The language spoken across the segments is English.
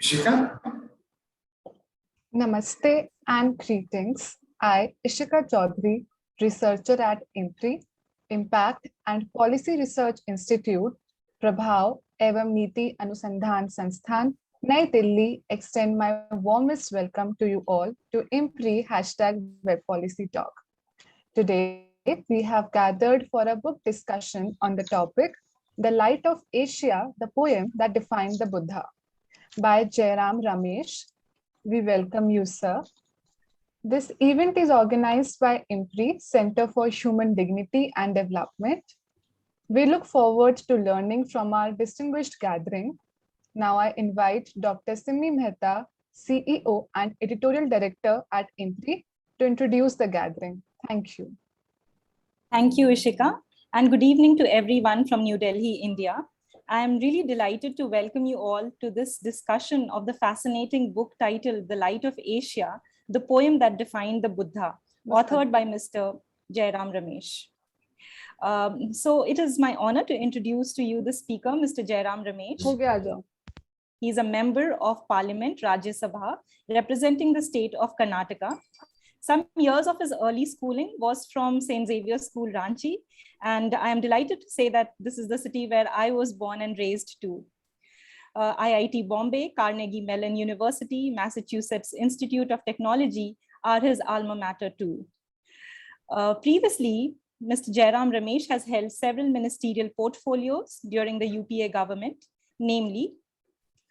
Ishika? Namaste and greetings. I, Ishika Chaudhary, researcher at IMPRI, Impact and Policy Research Institute, Prabhav एवं नीति अनुसंधान संस्थान नई Delhi, extend my warmest welcome to you all to IMPRI #Web Policy Talk. Today, we have gathered for a book discussion on the topic, The Light of Asia, the poem that defined the Buddha, by Jairam Ramesh. We welcome you, sir. This event is organized by IMPRI, Center for Human Dignity and Development. We look forward to learning from our distinguished gathering. Now I invite Dr. Simi Mehta, CEO and Editorial Director at IMPRI, to introduce the gathering. Thank you. Thank you, Ishika, and good evening to everyone from New Delhi, India. I am really delighted to welcome you all to this discussion of the fascinating book titled The Light of Asia, the poem that defined the Buddha, authored by Mr. Jairam Ramesh. So it is my honor to introduce to you the speaker, Mr. Jairam Ramesh. He is a member of Parliament, Rajya Sabha, representing the state of Karnataka. Some years of his early schooling was from St. Xavier's School, Ranchi, and I am delighted to say that this is the city where I was born and raised too. IIT Bombay, Carnegie Mellon University, Massachusetts Institute of Technology are his alma mater too. Previously, Mr. Jayaram Ramesh has held several ministerial portfolios during the UPA government, namely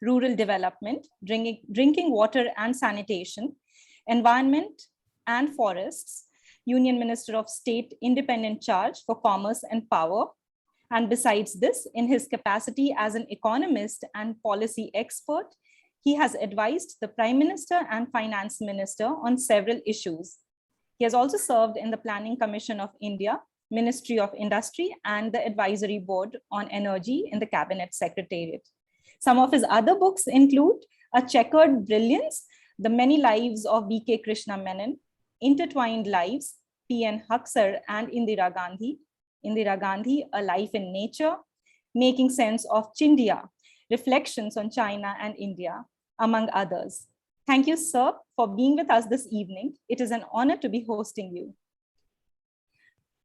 rural development, drinking water and sanitation, environment and forests, Union Minister of State Independent Charge for Commerce and Power. And besides this, in his capacity as an economist and policy expert, he has advised the Prime Minister and Finance Minister on several issues. He has also served in the Planning Commission of India, Ministry of Industry, and the Advisory Board on Energy in the Cabinet Secretariat. Some of his other books include A Checkered Brilliance, The Many Lives of B.K. Krishna Menon, Intertwined Lives, P.N. Huxar and Indira Gandhi, A Life in Nature, Making Sense of Chindia, Reflections on China and India, among others. Thank you, sir, for being with us this evening. It is an honor to be hosting you.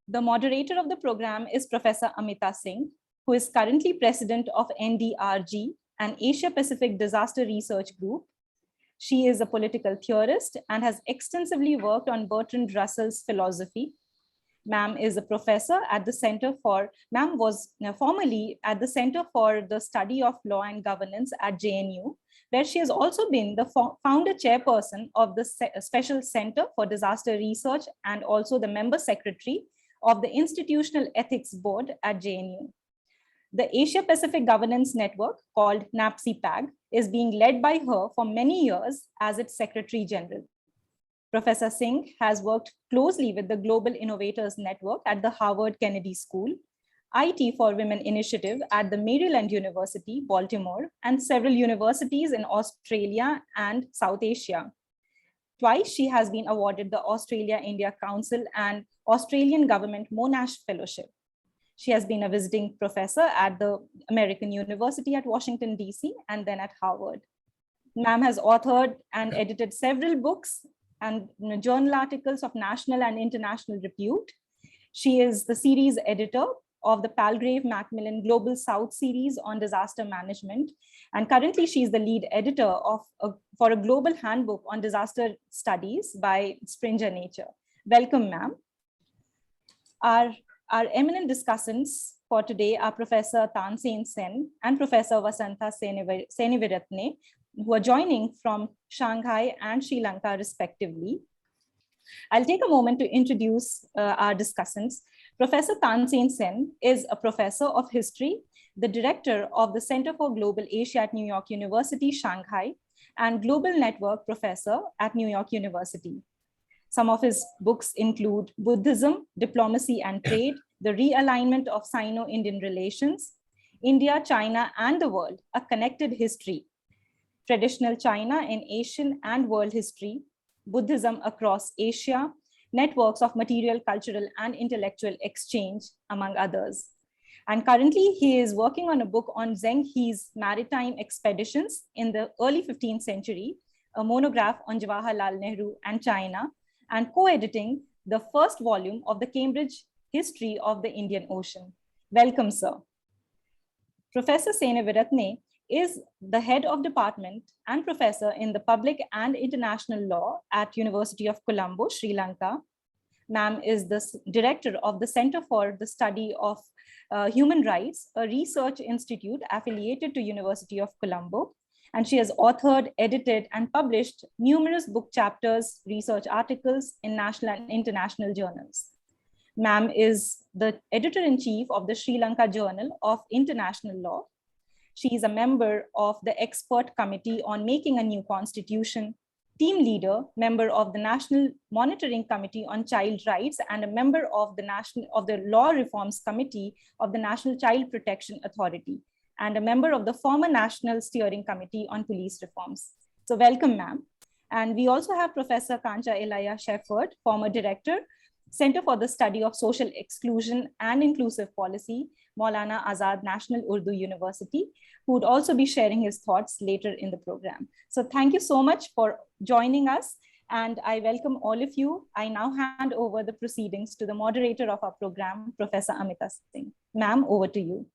The moderator of the program is Professor Amita Singh, who is currently president of NDRG, an Asia-Pacific Disaster Research Group. She is a political theorist and has extensively worked on Bertrand Russell's philosophy. Ma'am is a professor at the Ma'am was formerly at the Center for the Study of Law and Governance at JNU, where she has also been the founder chairperson of the Special Center for Disaster Research and also the member secretary of the Institutional Ethics Board at JNU. The Asia Pacific Governance Network, called NAPSIPAG, is being led by her for many years as its Secretary General. Professor Singh has worked closely with the Global Innovators Network at the Harvard Kennedy School, IT for Women Initiative at the Maryland University, Baltimore, and several universities in Australia and South Asia. Twice, she has been awarded the Australia-India Council and Australian Government Monash Fellowship. She has been a visiting professor at the American University at Washington, D.C., and then at Harvard. Ma'am has authored and edited several books and journal articles of national and international repute. She is the series editor of the Palgrave Macmillan Global South series on disaster management. And currently she is the lead editor for a global handbook on disaster studies by Springer Nature. Welcome, ma'am. Our eminent discussants for today are Professor Tansen Sen and Professor Wasantha Seneviratne, who are joining from Shanghai and Sri Lanka, respectively. I'll take a moment to introduce our discussants. Professor Tansen Sen is a professor of history, the director of the Center for Global Asia at New York University, Shanghai, and Global Network professor at New York University. Some of his books include Buddhism, Diplomacy and Trade, The Realignment of Sino-Indian Relations, India, China, and the World, A Connected History, Traditional China in Asian and World History, Buddhism Across Asia, Networks of Material, Cultural, and Intellectual Exchange, among others. And currently he is working on a book on Zheng He's maritime expeditions in the early 15th century, a monograph on Jawaharlal Nehru and China, and co-editing the first volume of the Cambridge History of the Indian Ocean. Welcome, sir. Professor Seneviratne is the head of department and professor in the public and international law at University of Colombo, Sri Lanka. Ma'am is the director of the Center for the Study of Human Rights, a research institute affiliated to University of Colombo. And she has authored, edited, and published numerous book chapters, research articles in national and international journals. Ma'am is the editor-in-chief of the Sri Lanka Journal of International Law. She is a member of the Expert Committee on Making a New Constitution, team leader, member of the National Monitoring Committee on Child Rights, and a member of the Law Reforms Committee of the National Child Protection Authority, and a member of the former National Steering Committee on Police Reforms. So welcome, ma'am. And we also have Professor Kancha Elaya Shefford, former director, Center for the Study of Social Exclusion and Inclusive Policy, Maulana Azad National Urdu University, who would also be sharing his thoughts later in the program. So thank you so much for joining us, and I welcome all of you. I now hand over the proceedings to the moderator of our program, Professor Amita Singh. Ma'am, over to you.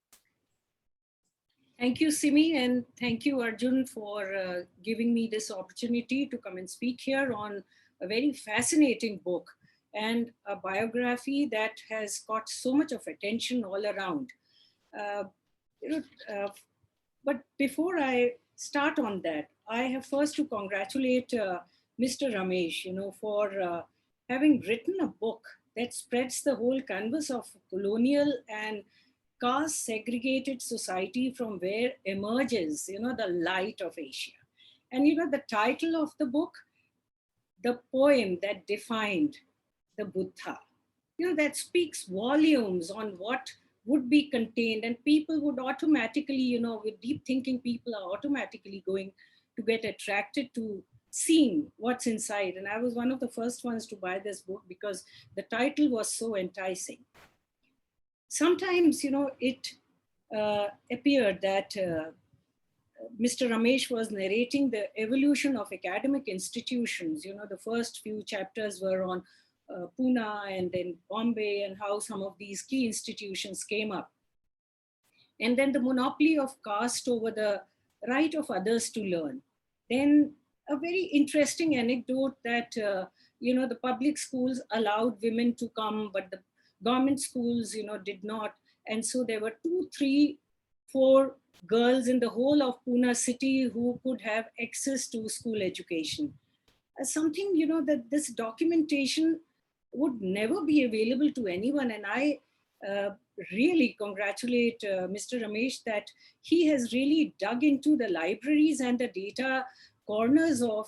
Thank you, Simi, and thank you, Arjun, for giving me this opportunity to come and speak here on a very fascinating book and a biography that has got so much of attention all around. But before I start on that, I have first to congratulate Mr. Ramesh, for having written a book that spreads the whole canvas of colonial and caste segregated society from where emerges, the light of Asia. And the title of the book, The Poem That Defined the Buddha, that speaks volumes on what would be contained, and people would automatically, with deep thinking people are automatically going to get attracted to seeing what's inside. And I was one of the first ones to buy this book because the title was so enticing. Sometimes, it appeared that Mr. Ramesh was narrating the evolution of academic institutions. The first few chapters were on Pune and then Bombay, and how some of these key institutions came up. And then the monopoly of caste over the right of others to learn. Then a very interesting anecdote that, the public schools allowed women to come, but the government schools, did not. And so there were 2, 3, 4 girls in the whole of Pune city who could have access to school education. Something, that this documentation would never be available to anyone. And I really congratulate Mr. Ramesh that he has really dug into the libraries and the data corners of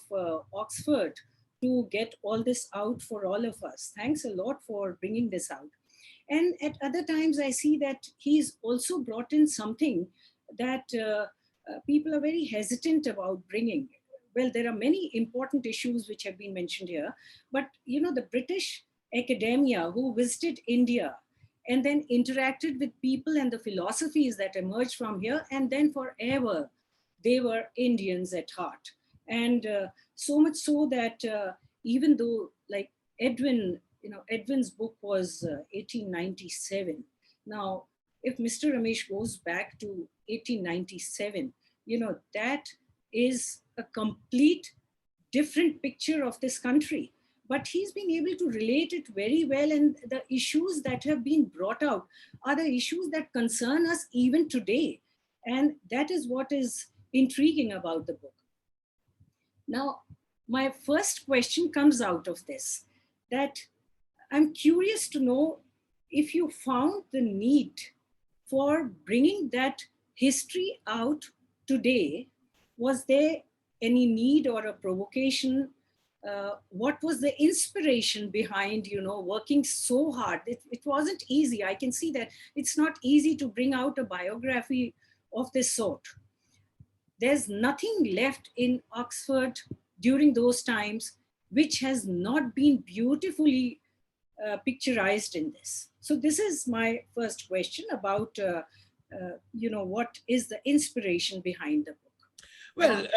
Oxford to get all this out for all of us. Thanks a lot for bringing this out. And at other times, I see that he's also brought in something that people are very hesitant about bringing. Well, there are many important issues which have been mentioned here, but the British academia who visited India and then interacted with people and the philosophies that emerged from here, and then forever they were Indians at heart. And so much so that even though, like Edwin's book was 1897. Now, if Mr. Ramesh goes back to 1897, that is a complete different picture of this country. But he's been able to relate it very well, and the issues that have been brought out are the issues that concern us even today. And that is what is intriguing about the book. Now, my first question comes out of this, that I'm curious to know if you found the need for bringing that history out today. Was there any need or a provocation? What was the inspiration behind, working so hard? It wasn't easy. I can see that it's not easy to bring out a biography of this sort. There's nothing left in Oxford during those times which has not been beautifully picturized in this. So this is my first question about, what is the inspiration behind the book? Well,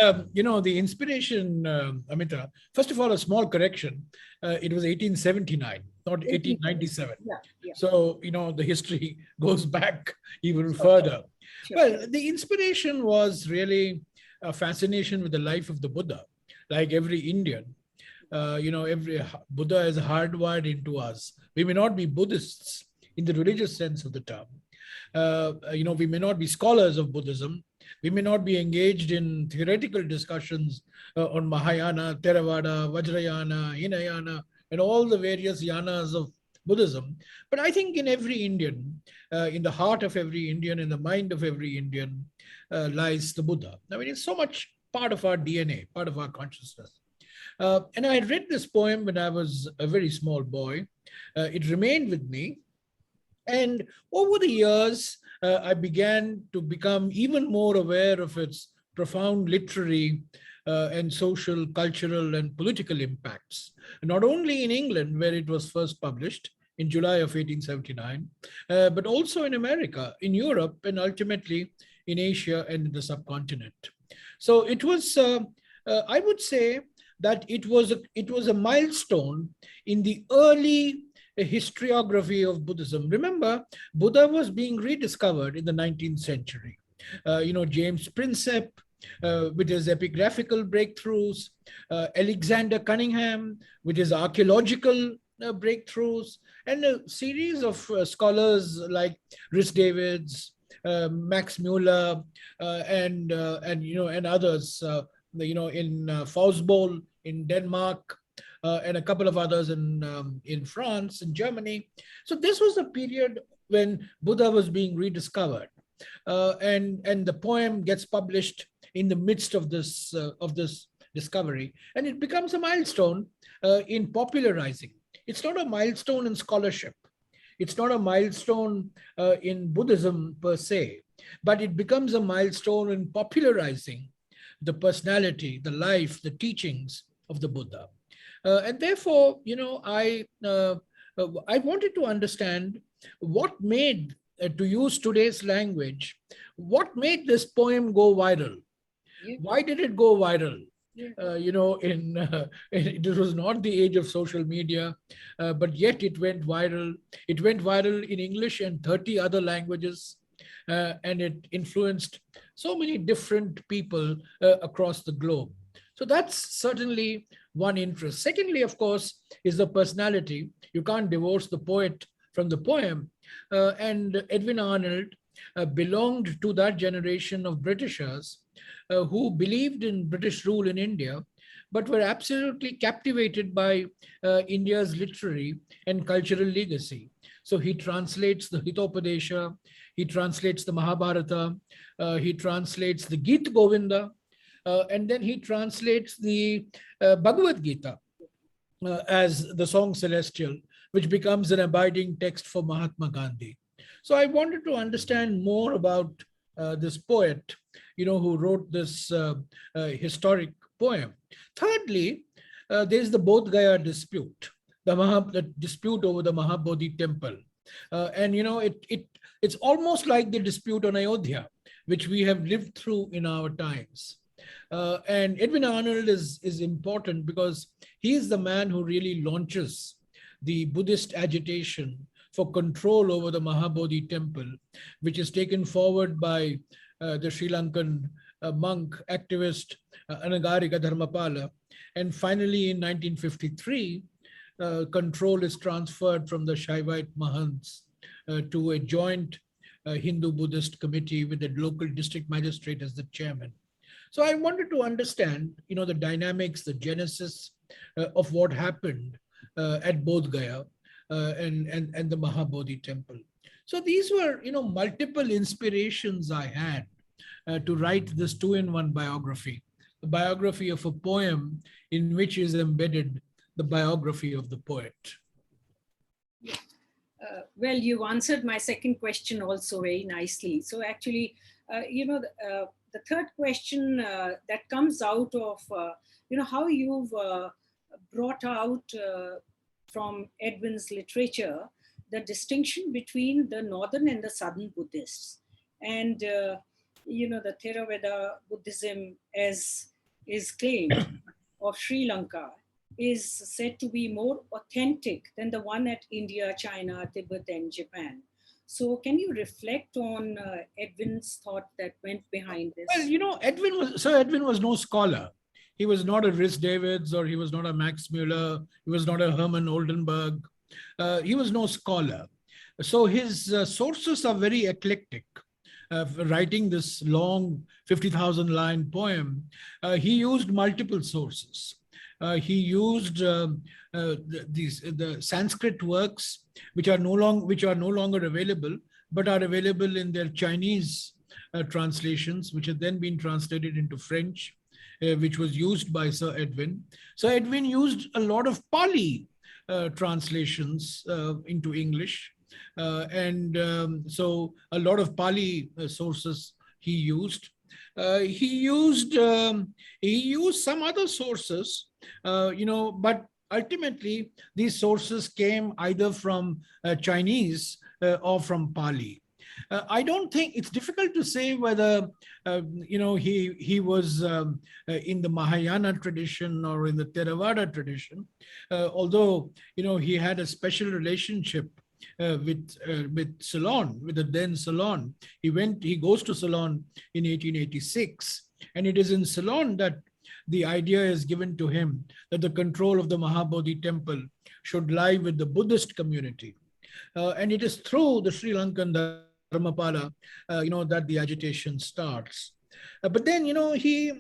the inspiration, Amita, first of all, a small correction. It was 1879, not 1897. Yeah. So, the history goes back even further. Sure. Well, the inspiration was really a fascination with the life of the Buddha. Like every Indian, every Buddha is hardwired into us. We may not be Buddhists in the religious sense of the term. We may not be scholars of Buddhism. We may not be engaged in theoretical discussions on Mahayana, Theravada, Vajrayana, Hinayana, and all the various yanas of Buddhism. But I think in every Indian, in the heart of every Indian, in the mind of every Indian, lies the Buddha. I mean, it's so much part of our DNA, part of our consciousness. And I had read this poem when I was a very small boy. It remained with me. And over the years, I began to become even more aware of its profound literary and social, cultural, and political impacts, not only in England, where it was first published in July of 1879, but also in America, in Europe, and ultimately in Asia and in the subcontinent. So it was, I would say that it was a milestone in the early historiography of Buddhism. Remember, Buddha was being rediscovered in the 19th century. James Prinsep, with his epigraphical breakthroughs, Alexander Cunningham, with his archaeological breakthroughs, and a series of scholars like Rhys Davids, Max Muller, and others, in Fausbol in Denmark, and a couple of others in France and Germany. So this was a period when Buddha was being rediscovered, and the poem gets published in the midst of this discovery, and it becomes a milestone in popularizing. It's not a milestone in scholarship. It's not a milestone in Buddhism per se, but it becomes a milestone in popularizing the personality, the life, the teachings of the Buddha. And therefore, I wanted to understand what made, to use today's language, what made this poem go viral? Yeah. Why did it go viral? Yeah. It was not the age of social media, but yet it went viral. It went viral in English and 30 other languages, and it influenced so many different people across the globe. So that's certainly one interest. Secondly, of course, is the personality. You can't divorce the poet from the poem. And Edwin Arnold belonged to that generation of Britishers who believed in British rule in India, but were absolutely captivated by India's literary and cultural legacy. So he translates the Hitopadesha, he translates the Mahabharata, he translates the Gita Govinda, and then he translates the Bhagavad Gita as the Song Celestial, which becomes an abiding text for Mahatma Gandhi. So I wanted to understand more about this poet, who wrote this historic poem. Thirdly, there's the Bodh Gaya dispute, the dispute over the Mahabodhi temple. And it's almost like the dispute on Ayodhya, which we have lived through in our times. And Edwin Arnold is important because he is the man who really launches the Buddhist agitation for control over the Mahabodhi temple, which is taken forward by the Sri Lankan monk activist Anagarika Dharmapala. And finally, in 1953, control is transferred from the Shaivite Mahants to a joint Hindu-Buddhist committee with the local district magistrate as the chairman. So I wanted to understand, the dynamics, the genesis of what happened at Bodh Gaya and the Mahabodhi temple. So these were, multiple inspirations I had to write this two-in-one biography, the biography of a poem in which is embedded the biography of the poet. Well, you answered my second question also very nicely. So actually, the third question that comes out of, how you've brought out from Edwin's literature the distinction between the northern and the southern Buddhists. And, the Theravada Buddhism, as is claimed, of Sri Lanka is said to be more authentic than the one at India, China, Tibet, and Japan. So can you reflect on Edwin's thought that went behind this? Well, Edwin was no scholar. He was not a Rhys Davids, or he was not a Max Muller. He was not a Herman Oldenburg. He was no scholar. So his sources are very eclectic. Writing this long 50,000 line poem, he used multiple sources. He used the Sanskrit works, which are no longer available, but are available in their Chinese translations, which have then been translated into French, which was used by Sir Edwin. Sir Edwin used a lot of Pali translations into English. So a lot of Pali sources he used. He used some other sources, but ultimately these sources came either from Chinese or from Pali. I don't think it's difficult to say whether he was in the Mahayana tradition or in the Theravada tradition, although he had a special relationship with Ceylon, with the then Ceylon. He goes to Ceylon in 1886, and it is in Ceylon that the idea is given to him that the control of the Mahabodhi temple should lie with the Buddhist community. And it is through the Sri Lankan Dharmapala, that the agitation starts. But then, he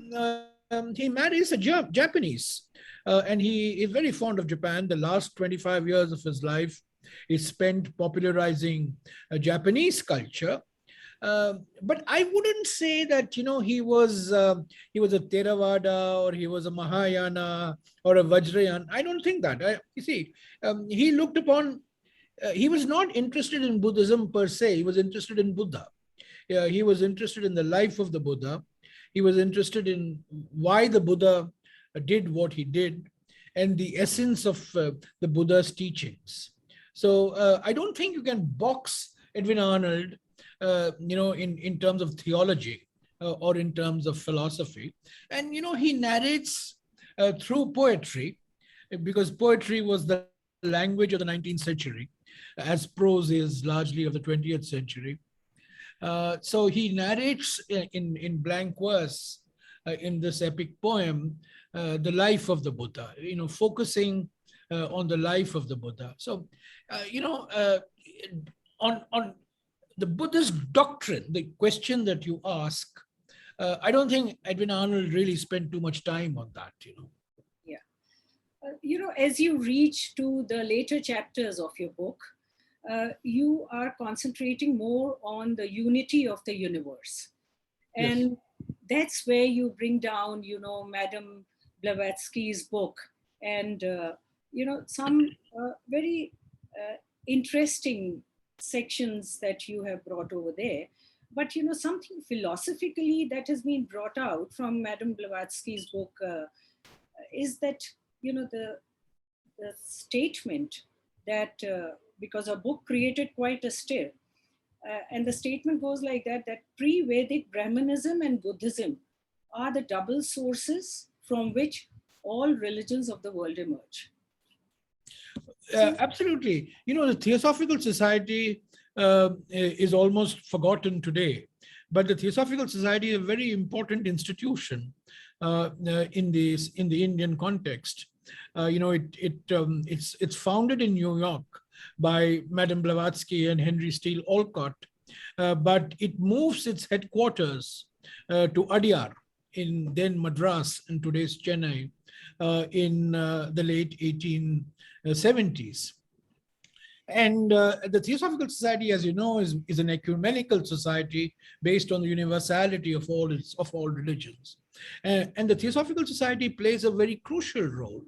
marries a Japanese, and he is very fond of Japan. The last 25 years of his life is spent popularizing Japanese culture. But I wouldn't say that, he was a Theravada, or he was a Mahayana, or a Vajrayana. I don't think that. He looked upon, he was not interested in Buddhism per se. He was interested in Buddha. He was interested in the life of the Buddha. He was interested in why the Buddha did what he did, and the essence of the Buddha's teachings. So I don't think you can box Edwin Arnold, in terms of theology or in terms of philosophy. And, he narrates through poetry, because poetry was the language of the 19th century, as prose is largely of the 20th century. So he narrates in blank verse in this epic poem, the life of the Buddha, focusing on the life of the Buddha. So, on the Buddhist doctrine, the question that you ask, I don't think Edwin Arnold really spent too much time on that, Yeah. As you reach to the later chapters of your book, you are concentrating more on the unity of the universe. And yes, that's where you bring down, Madame Blavatsky's book and, some very interesting sections that you have brought over there. But, something philosophically that has been brought out from Madame Blavatsky's book is that, the statement that, because her book created quite a stir, and the statement goes like that pre-Vedic Brahmanism and Buddhism are the double sources from which all religions of the world emerge. Absolutely. The Theosophical Society is almost forgotten today, but the Theosophical Society is a very important institution in the Indian context. It's founded in New York by Madame Blavatsky and Henry Steele Olcott, but it moves its headquarters to Adyar in then Madras and today's Chennai in the late 1870s. And the Theosophical Society, as you know, is an ecumenical society based on the universality of all religions. And the Theosophical Society plays a very crucial role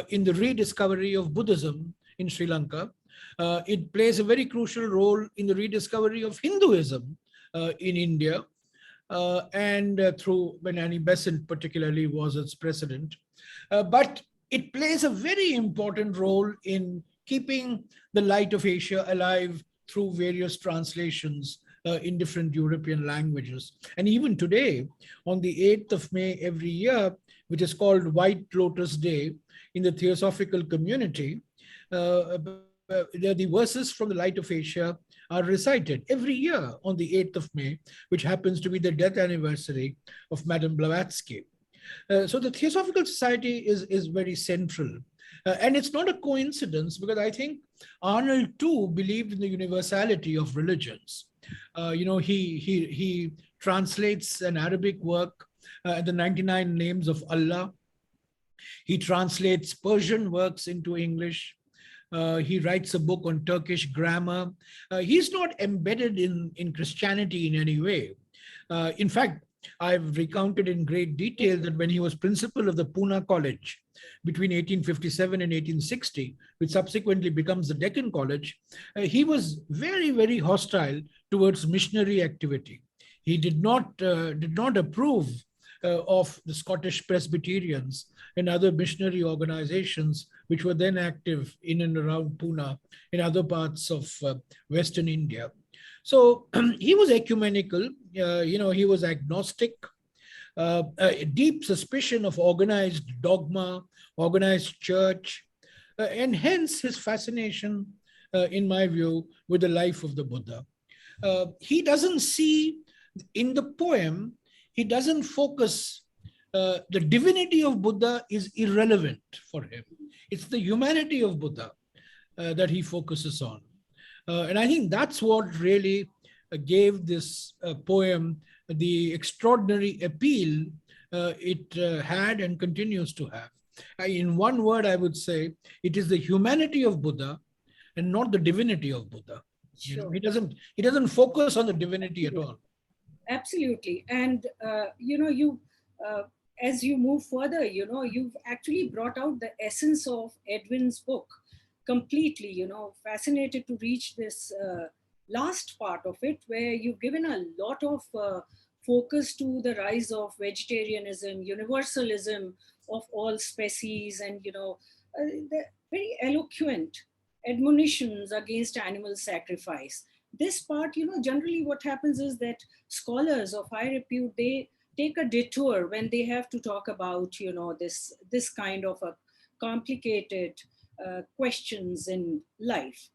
in the rediscovery of Buddhism in Sri Lanka. It plays a very crucial role in the rediscovery of Hinduism in India, and through when Annie Besant particularly was its president. But it plays a very important role in keeping the light of Asia alive through various translations in different European languages. And even today, on the 8th of May every year, which is called White Lotus Day in the Theosophical community, the verses from the Light of Asia are recited every year on the 8th of May, which happens to be the death anniversary of Madame Blavatsky. So the Theosophical Society is very central. And it's not a coincidence, because I think Arnold too believed in the universality of religions. He translates an Arabic work, the 99 Names of Allah. He translates Persian works into English. He writes a book on Turkish grammar. He's not embedded in Christianity in any way. In fact, I've recounted in great detail that when he was principal of the Pune College between 1857 and 1860, which subsequently becomes the Deccan College, he was very, very hostile towards missionary activity. He did not approve of the Scottish Presbyterians and other missionary organizations which were then active in and around Pune in other parts of Western India. So he was ecumenical, he was agnostic, a deep suspicion of organized dogma, organized church, and hence his fascination, in my view, with the life of the Buddha. He doesn't see, in the poem, he doesn't focus, the divinity of Buddha is irrelevant for him. It's the humanity of Buddha that he focuses on. And I think that's what really gave this poem the extraordinary appeal it had and continues to have. In one word, I would say, it is the humanity of Buddha and not the divinity of Buddha. Sure. He doesn't focus on the divinity at all. Absolutely. And, as you move further, you've actually brought out the essence of Edwin's book completely, fascinated to reach this last part of it, where you've given a lot of focus to the rise of vegetarianism, universalism of all species, and, the very eloquent admonitions against animal sacrifice. This part, generally what happens is that scholars of high repute, they take a detour when they have to talk about, this kind of a complicated questions in life.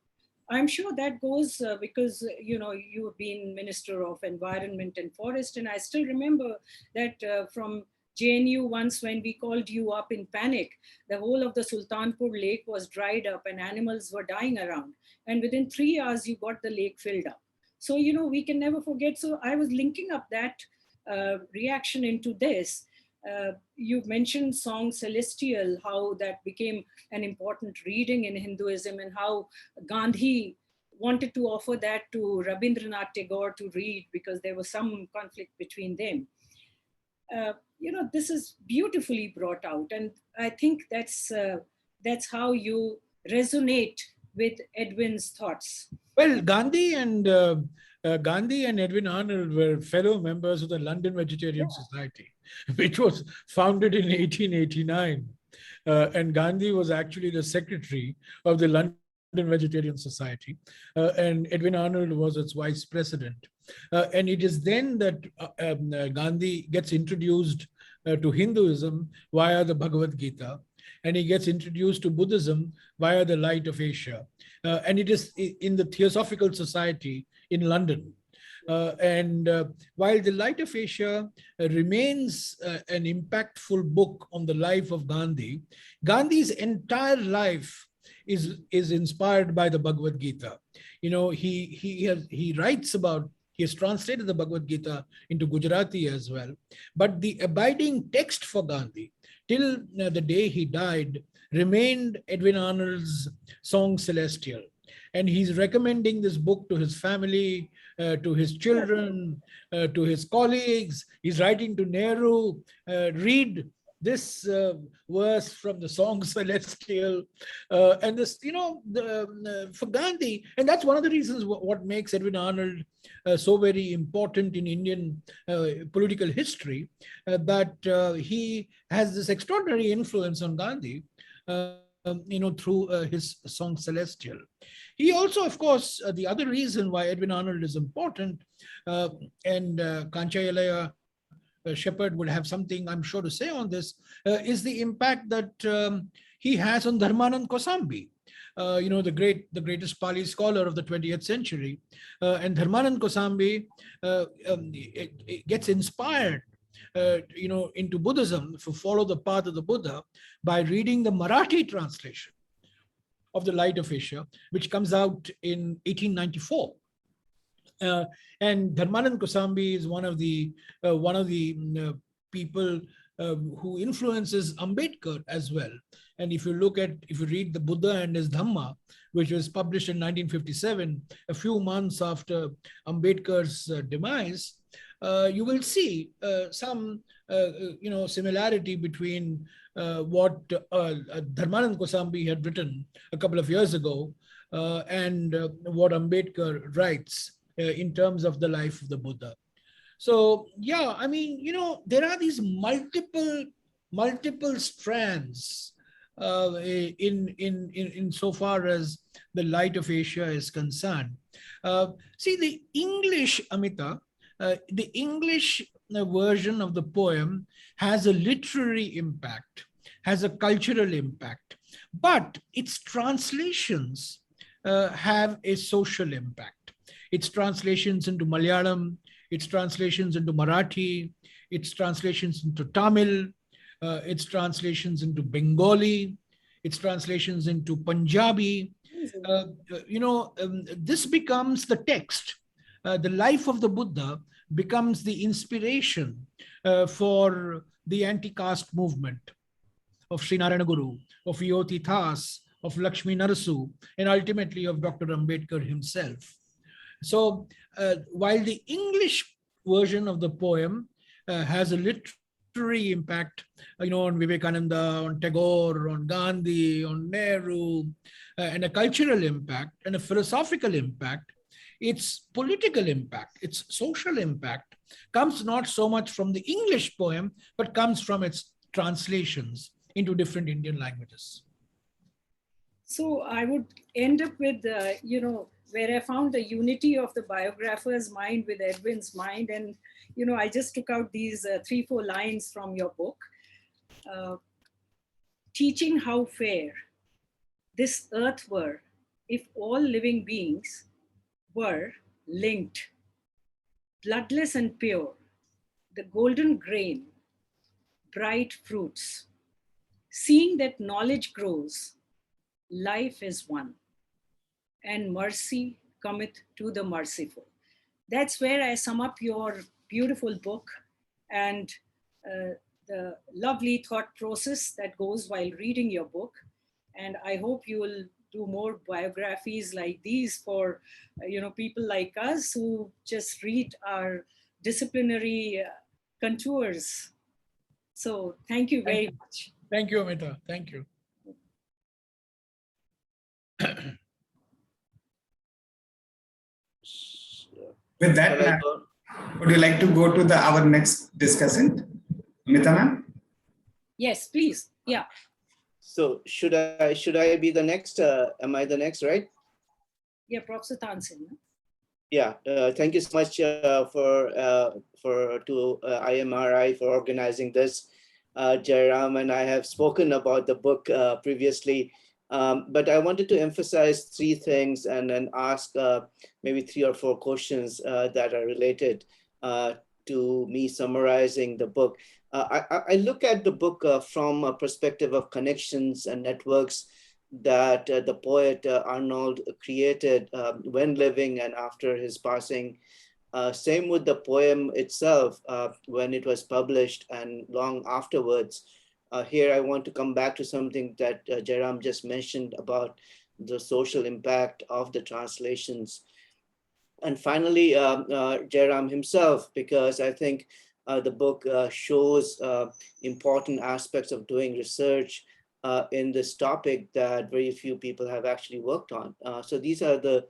I'm sure that goes because, you've been Minister of Environment and Forest, and I still remember that from JNU once when we called you up in panic, the whole of the Sultanpur lake was dried up and animals were dying around. And within 3 hours, you got the lake filled up. So, we can never forget. So I was linking up that reaction into this. You've mentioned Song Celestial, how that became an important reading in Hinduism, and how Gandhi wanted to offer that to Rabindranath Tagore to read because there was some conflict between them. This is beautifully brought out, and I think that's how you resonate with Edwin's thoughts. Well, Gandhi and Edwin Arnold were fellow members of the London Vegetarian Society, which was founded in 1889. And Gandhi was actually the secretary of the London Vegetarian Society, and Edwin Arnold was its vice president. And it is then that Gandhi gets introduced to Hinduism via the Bhagavad Gita, and he gets introduced to Buddhism via the Light of Asia. And it is in the Theosophical Society in London. While the Light of Asia remains an impactful book on the life of Gandhi, Gandhi's entire life is inspired by the Bhagavad Gita. He writes about, he has translated the Bhagavad Gita into Gujarati as well. But the abiding text for Gandhi till the day he died remained Edwin Arnold's Song Celestial. And he's recommending this book to his family, to his children, to his colleagues. He's writing to Nehru, read this verse from the Song Celestial. And this, for Gandhi, and that's one of the reasons what makes Edwin Arnold so very important in Indian political history, that he has this extraordinary influence on Gandhi, through his song Celestial. He also, of course, the other reason why Edwin Arnold is important, and Kanchayalaya Shepherd would have something, I'm sure, to say on this, is the impact that he has on Dharmanand Kosambi. The greatest Pali scholar of the 20th century. And Dharmanand Kosambi it gets inspired into Buddhism, to follow the path of the Buddha, by reading the Marathi translation of The Light of Asia, which comes out in 1894. And Dharmanand Kosambi is one of the people who influences Ambedkar as well. And if you read the Buddha and his Dhamma, which was published in 1957, a few months after Ambedkar's demise, you will see some similarity between what Dharmanand Kosambi had written a couple of years ago and what Ambedkar writes in terms of the life of the Buddha. So yeah, I mean, there are these multiple strands in so far as the Light of Asia is concerned. See, the English, Amita, the English version of the poem has a literary impact, has a cultural impact, but its translations have a social impact. Its translations into Malayalam, its translations into Marathi, its translations into Tamil, its translations into Bengali, its translations into Punjabi. This becomes the text. The life of the Buddha becomes the inspiration for the anti-caste movement of Sri Narayana Guru, of Yoti Thas, of Lakshmi Narasu, and ultimately of Dr. Ambedkar himself. So while the English version of the poem has a literary impact, on Vivekananda, on Tagore, on Gandhi, on Nehru, and a cultural impact and a philosophical impact, its political impact, its social impact comes not so much from the English poem, but comes from its translations into different Indian languages. So I would end up with, where I found the unity of the biographer's mind with Edwin's mind. And, I just took out these 3-4 lines from your book. Teaching how fair this earth were if all living beings were linked, bloodless and pure, the golden grain, bright fruits. Seeing that knowledge grows, life is one, and mercy cometh to the merciful. That's where I sum up your beautiful book and the lovely thought process that goes while reading your book. And I hope you will do more biographies like these for people like us who just read our disciplinary contours. So thank you very much. Thank you, Amita. Thank you. With that, would you like to go to our next discussant, Amita ma'am? Yes, please. Yeah. So should I be the next? Am I the next, right? Yeah, Prof Tansen. Yeah. Thank you so much to IMRI for organizing this. Jairam and I have spoken about the book previously, but I wanted to emphasize 3 things and then ask maybe 3 or 4 questions that are related to me summarizing the book. I look at the book from a perspective of connections and networks that the poet Arnold created when living and after his passing. Same with the poem itself when it was published and long afterwards. Here I want to come back to something that Jairam just mentioned about the social impact of the translations. And finally, Jairam himself, because I think the book shows important aspects of doing research in this topic that very few people have actually worked on. So these are the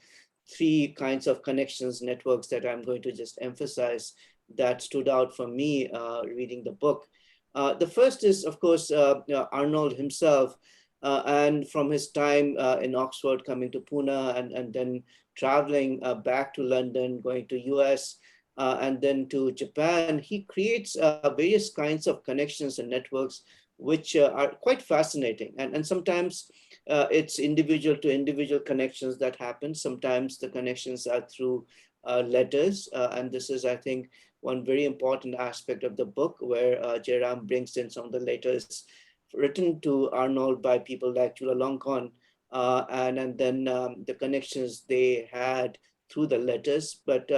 3 kinds of connections, networks that I'm going to just emphasize that stood out for me reading the book. The first is, of course, Arnold himself. and from his time in Oxford, coming to Pune, and then traveling back to London, going to US, and then to Japan, he creates various kinds of connections and networks, which are quite fascinating. And sometimes it's individual to individual connections that happen. Sometimes the connections are through letters. And this is, I think, one very important aspect of the book, where Jairam brings in some of the letters written to Arnold by people like Chulalongkorn, and then the connections they had through the letters, but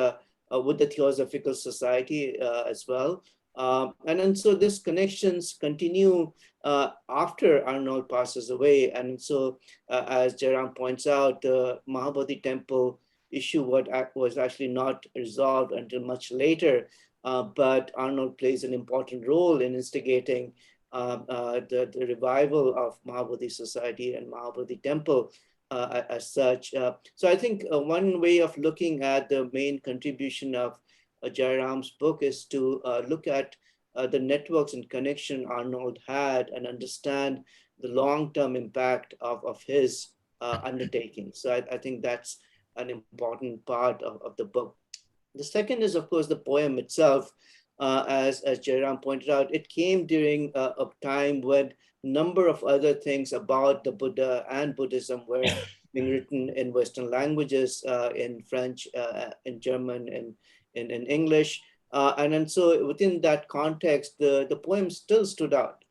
with the Theosophical Society as well. And then so these connections continue after Arnold passes away. And so as Jairam points out, the Mahabodhi temple issue was actually not resolved until much later, but Arnold plays an important role in instigating the revival of Mahabodhi Society and Mahabodhi Temple as such. So I think one way of looking at the main contribution of Jairam's book is to look at the networks and connection Arnold had and understand the long-term impact of his undertaking. So I think that's an important part of the book. The second is, of course, the poem itself. As Jairam pointed out, it came during a time when a number of other things about the Buddha and Buddhism were being written in Western languages, in French, in German, in English. And then so within that context, the poem still stood out,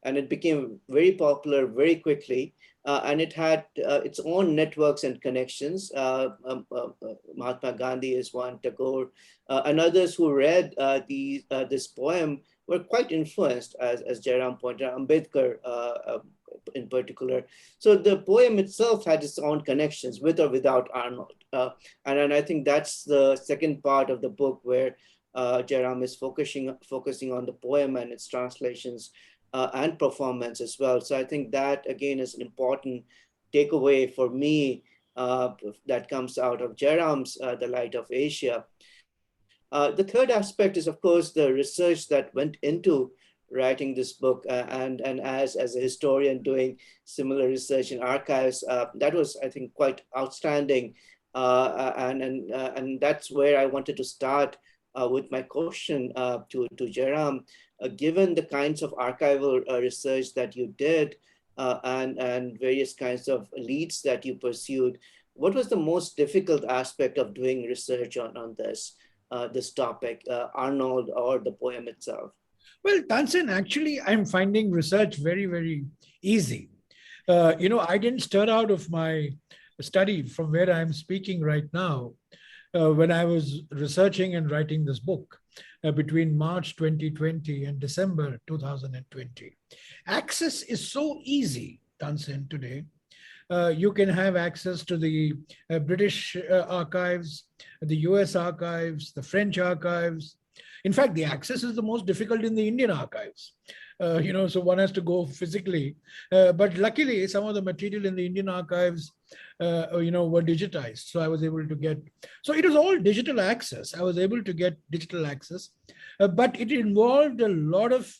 and it became very popular very quickly. And it had its own networks and connections. Mahatma Gandhi is one, Tagore, and others who read this poem were quite influenced, as Jairam pointed out, Ambedkar in particular. So the poem itself had its own connections with or without Arnold. And I think that's the second part of the book, where Jairam is focusing on the poem and its translations and performance as well. So I think that, again, is an important takeaway for me that comes out of Jairam's The Light of Asia. The third aspect is, of course, the research that went into writing this book. And as a historian doing similar research in archives, that was, I think, quite outstanding. And that's where I wanted to start with my question to Jairam. Given the kinds of archival research that you did and various kinds of leads that you pursued, what was the most difficult aspect of doing research on this topic, Arnold or the poem itself? Well, Tansen, actually, I'm finding research very, very easy. I didn't start out of my study from where I'm speaking right now when I was researching and writing this book. Between March 2020 and December 2020. Access is so easy, Tansen, today. You can have access to the British archives, the US archives, the French archives. In fact, the access is the most difficult in the Indian archives. So one has to go physically. But luckily, some of the material in the Indian archives, were digitized. So I was able to get, so it was all digital access. I was able to get digital access, but it involved a lot of,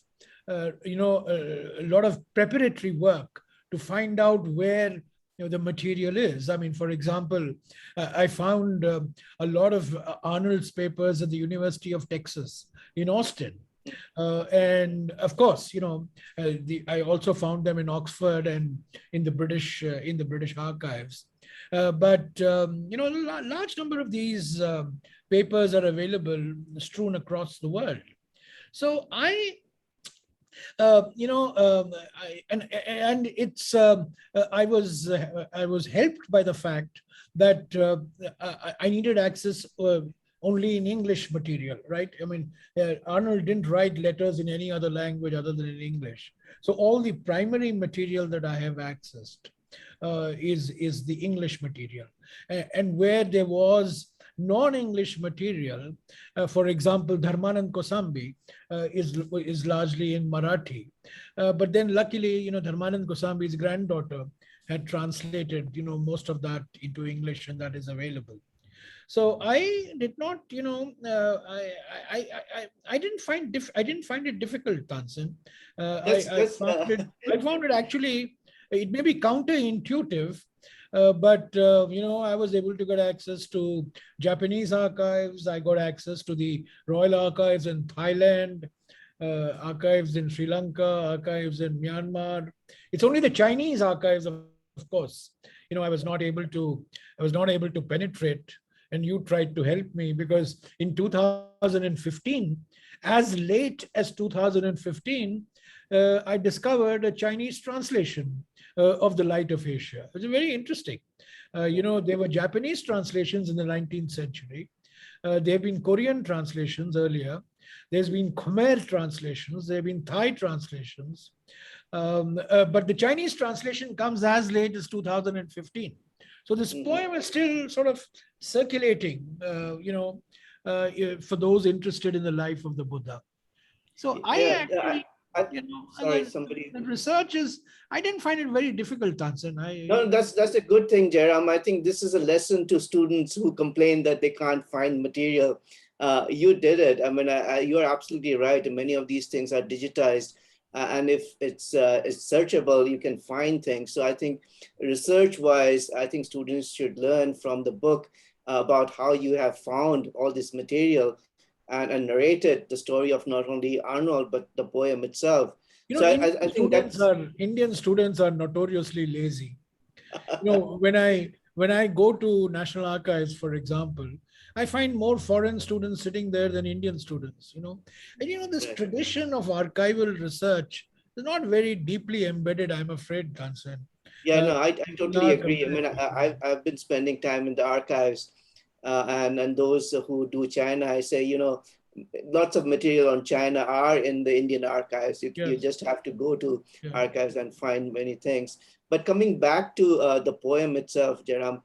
preparatory work to find out where the material is. I mean, for example, I found a lot of Arnold's papers at the University of Texas in Austin. And of course, I also found them in Oxford and in the British archives. But a large number of these papers are available, strewn across the world. So I was helped by the fact that I needed access only in English material, right? I mean, Arnold didn't write letters in any other language other than in English. So all the primary material that I have accessed is the English material. And where there was non-English material, for example, Dharmanand Kosambi is largely in Marathi. But then luckily, Dharmanand Kosambi's granddaughter had translated, most of that into English, and that is available. So I did not, I didn't find it difficult, Tansen. I found it actually It may be counterintuitive, but I was able to get access to Japanese archives. I got access to the Royal Archives in Thailand, archives in Sri Lanka, archives in Myanmar. It's only the Chinese archives, of course, I was not able to penetrate, and you tried to help me, because in 2015, as late as 2015, I discovered a Chinese translation of The Light of Asia. It was very interesting. There were Japanese translations in the 19th century. There have been Korean translations earlier. There's been Khmer translations. There have been Thai translations. But the Chinese translation comes as late as 2015. So this poem is still sort of circulating, for those interested in the life of the Buddha. So the research I didn't find it very difficult, Tansen. No, that's a good thing, Jairam. I think this is a lesson to students who complain that they can't find material. You did it. I mean, you're absolutely right. Many of these things are digitized. And if it's searchable, you can find things. So I think research-wise, I think students should learn from the book about how you have found all this material and narrated the story of not only Arnold, but the poem itself. I think Indian students are notoriously lazy. When I go to National Archives, for example, I find more foreign students sitting there than Indian students, And this tradition of archival research is not very deeply embedded, I'm afraid, Tansen. Yeah, no, I totally agree. I mean, I've been spending time in the archives, and those who do China, I say, lots of material on China are in the Indian archives. You just have to go to archives and find many things. But coming back to the poem itself, Jairam,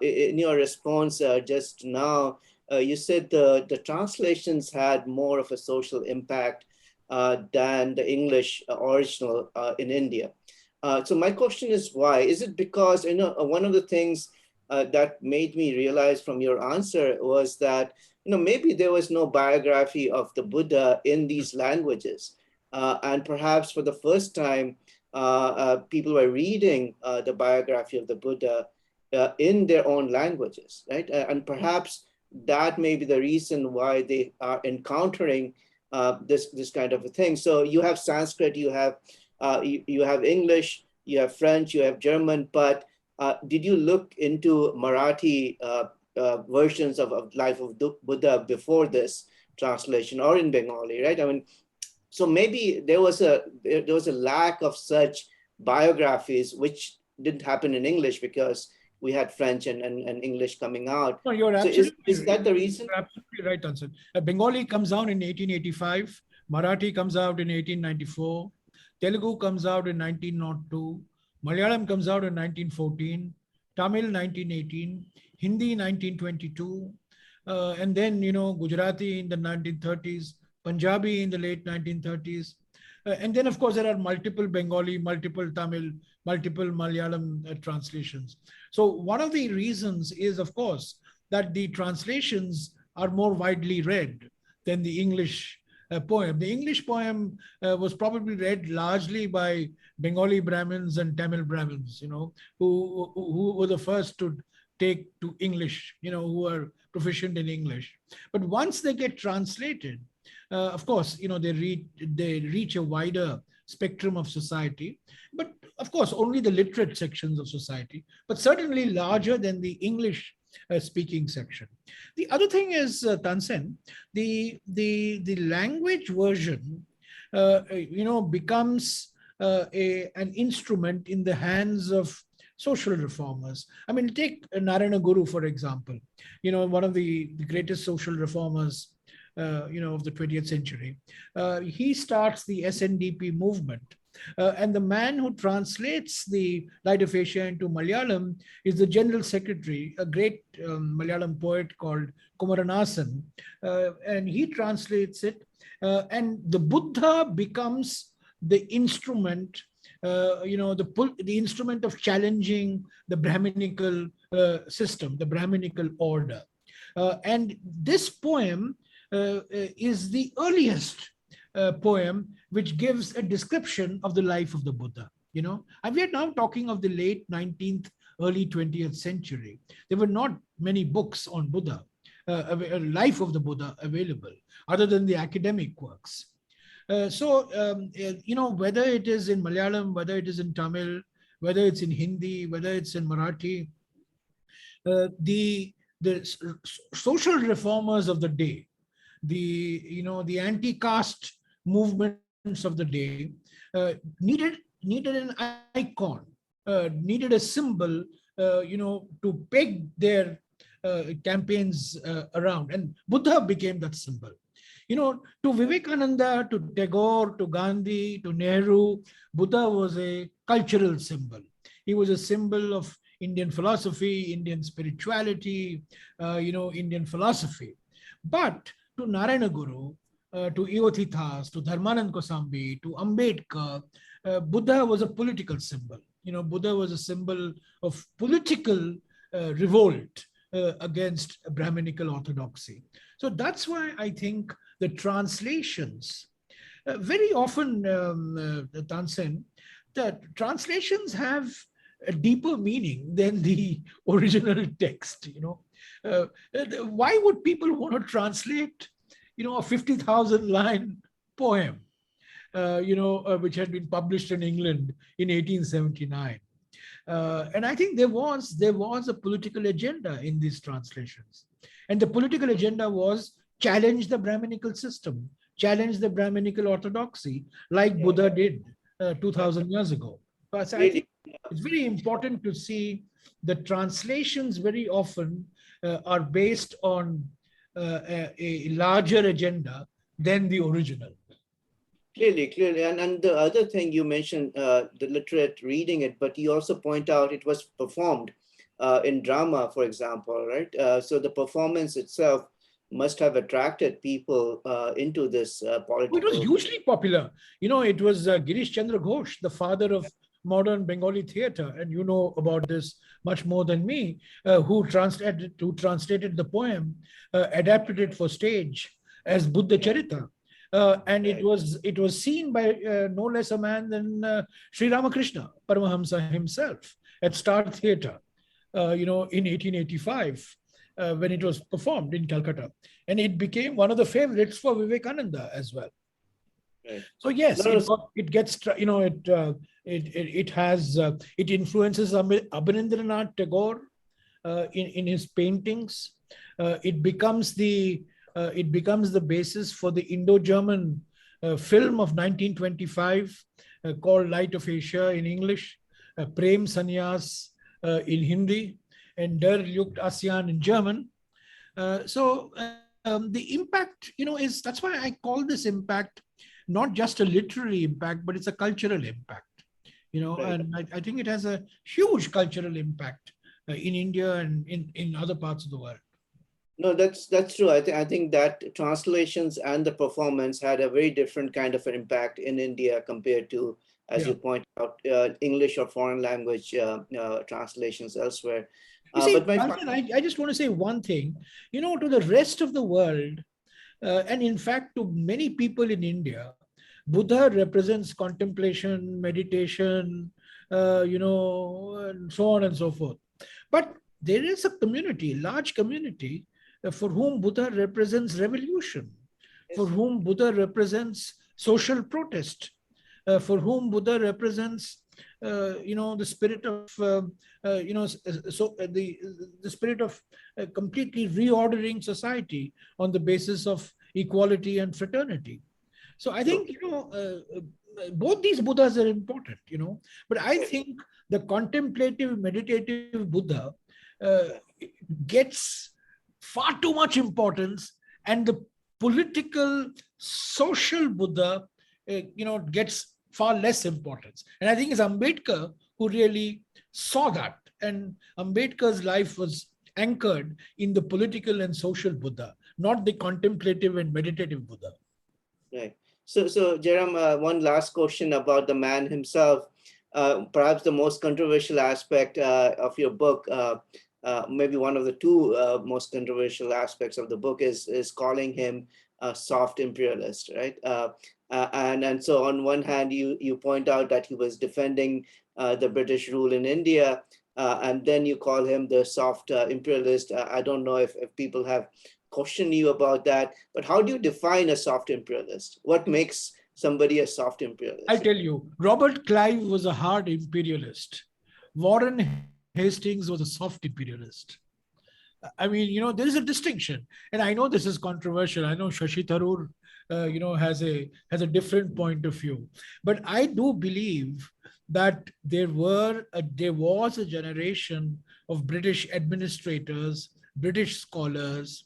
in your response just now, you said the translations had more of a social impact than the English original in India. So my question is why? Is it because, one of the things that made me realize from your answer was that, maybe there was no biography of the Buddha in these languages. And perhaps for the first time, people were reading the biography of the Buddha in their own languages, right? And perhaps that may be the reason why they are encountering this kind of a thing. So you have Sanskrit, you have English, you have French, you have German, but did you look into Marathi versions of Life of Buddha before this translation, or in Bengali, right? I mean, so maybe there was a lack of such biographies, which didn't happen in English because we had French and English coming out. No, you're absolutely is that the reason? You're absolutely right, Tansen. Bengali comes out in 1885, Marathi comes out in 1894, Telugu comes out in 1902, Malayalam comes out in 1914, Tamil 1918, Hindi 1922, and then, Gujarati in the 1930s, Punjabi in the late 1930s. And then, of course, there are multiple Bengali, multiple Tamil, multiple Malayalam translations. So one of the reasons is, of course, that the translations are more widely read than the English poem. The English poem was probably read largely by Bengali Brahmins and Tamil Brahmins, who were the first to take to English, who are proficient in English. But once they get translated, of course, they reach a wider spectrum of society, but of course, only the literate sections of society, but certainly larger than the English speaking section. The other thing is, Tansen, the language version, becomes an instrument in the hands of social reformers. I mean, take Narayana Guru, for example, one of the greatest social reformers of the 20th century. He starts the SNDP movement. And the man who translates the Light of Asia into Malayalam is the General Secretary, a great Malayalam poet called Kumaranasan. And he translates it. And the Buddha becomes the instrument, the instrument of challenging the Brahminical system, the Brahminical order. And this poem is the earliest poem which gives a description of the life of the Buddha. And we are now talking of the late 19th, early 20th century. There were not many books on Buddha, life of the Buddha available, other than the academic works. Whether it is in Malayalam, whether it is in Tamil, whether it's in Hindi, whether it's in Marathi, the social reformers of the day, the anti-caste movements of the day needed an icon, needed a symbol, to peg their campaigns around, and Buddha became that symbol. To Vivekananda, to Tagore, to Gandhi, to Nehru, Buddha was a cultural symbol. He was a symbol of Indian philosophy, Indian spirituality, Indian philosophy. But to Narayana Guru, to Eothithas, to Dharmanand Kosambi, to Ambedkar, Buddha was a political symbol. Buddha was a symbol of political revolt against Brahminical orthodoxy. So that's why I think the translations, very often, Tansen, the translations have a deeper meaning than the original text. Why would people want to translate, a 50,000 line poem, which had been published in England in 1879? And I think there was a political agenda in these translations. And the political agenda was challenge the Brahminical system, challenge the Brahminical orthodoxy, like Buddha did 2,000 years ago. So I think it's very important to see the translations very often are based on a larger agenda than the original. Clearly. And the other thing you mentioned, the literate reading it, but you also point out it was performed in drama, for example, right? So the performance itself must have attracted people into this political. It was hugely popular. It was Girish Chandra Ghosh, the father of modern Bengali theatre, and you know about this much more than me, who translated the poem, adapted it for stage as Buddha Charita. And it was seen by no less a man than Sri Ramakrishna Paramahamsa himself at Star Theatre, in 1885, when it was performed in Calcutta, and it became one of the favorites for Vivekananda as well. Right. So yes, it influences Abhinandranath Tagore in his paintings. It becomes the basis for the Indo-German film of 1925 called Light of Asia in English, Prem Sannyas in Hindi, and Der Jucht ASEAN in German. The impact, that's why I call this impact not just a literary impact, but it's a cultural impact. Right. And I think it has a huge cultural impact in India and in other parts of the world. No, that's true. I think that translations and the performance had a very different kind of an impact in India compared to, as you point out, English or foreign language translations elsewhere. I just want to say one thing, to the rest of the world, and in fact, to many people in India, Buddha represents contemplation, meditation, and so on and so forth. But there is a community, large community, for whom Buddha represents revolution, for whom Buddha represents social protest, for whom Buddha represents, the spirit of, the spirit of completely reordering society on the basis of equality and fraternity. So I think, both these Buddhas are important, but I think the contemplative, meditative Buddha gets far too much importance, and the political, social Buddha, gets far less importance. And I think it's Ambedkar who really saw that. And Ambedkar's life was anchored in the political and social Buddha, not the contemplative and meditative Buddha. Right. So Jairam, one last question about the man himself. Perhaps the most controversial aspect of your book, maybe one of the two most controversial aspects of the book is calling him a soft imperialist, right? And so on one hand, you point out that he was defending the British rule in India, and then you call him the soft imperialist. I don't know if people have questioned you about that, but how do you define a soft imperialist? What makes somebody a soft imperialist? I'll tell you, Robert Clive was a hard imperialist. Warren Hastings was a soft imperialist. I mean, you know, there is a distinction, and I know this is controversial. I know Shashi Tharoor, has a different point of view, but I do believe that there was a generation of British administrators, British scholars,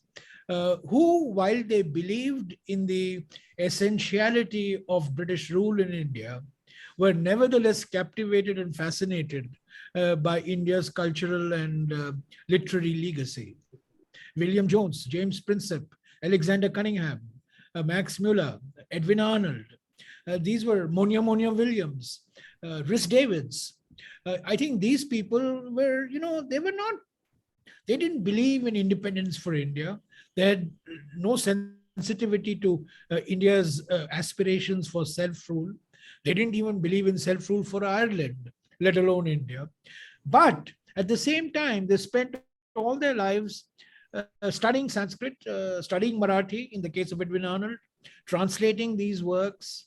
who, while they believed in the essentiality of British rule in India, were nevertheless captivated and fascinated by India's cultural and literary legacy. William Jones, James Prinsep, Alexander Cunningham, Max Muller, Edwin Arnold. These were Monia Williams, Rhys Davids. I think these people were, they didn't believe in independence for India. They had no sensitivity to India's aspirations for self-rule. They didn't even believe in self-rule for Ireland, let alone India. But at the same time, they spent all their lives studying Sanskrit, studying Marathi, in the case of Edwin Arnold, translating these works.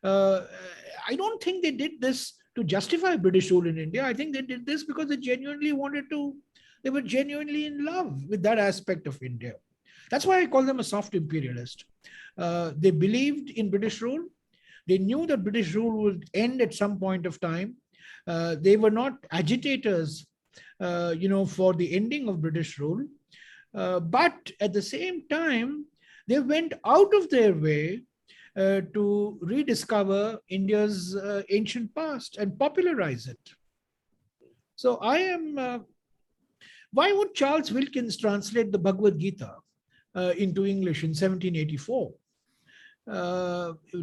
I don't think they did this to justify British rule in India. I think they did this because they genuinely they were genuinely in love with that aspect of India. That's why I call them a soft imperialist. They believed in British rule. They knew that British rule would end at some point of time. They were not agitators, for the ending of British rule. But at the same time, they went out of their way to rediscover India's ancient past and popularize it. So why would Charles Wilkins translate the Bhagavad Gita into English in 1784?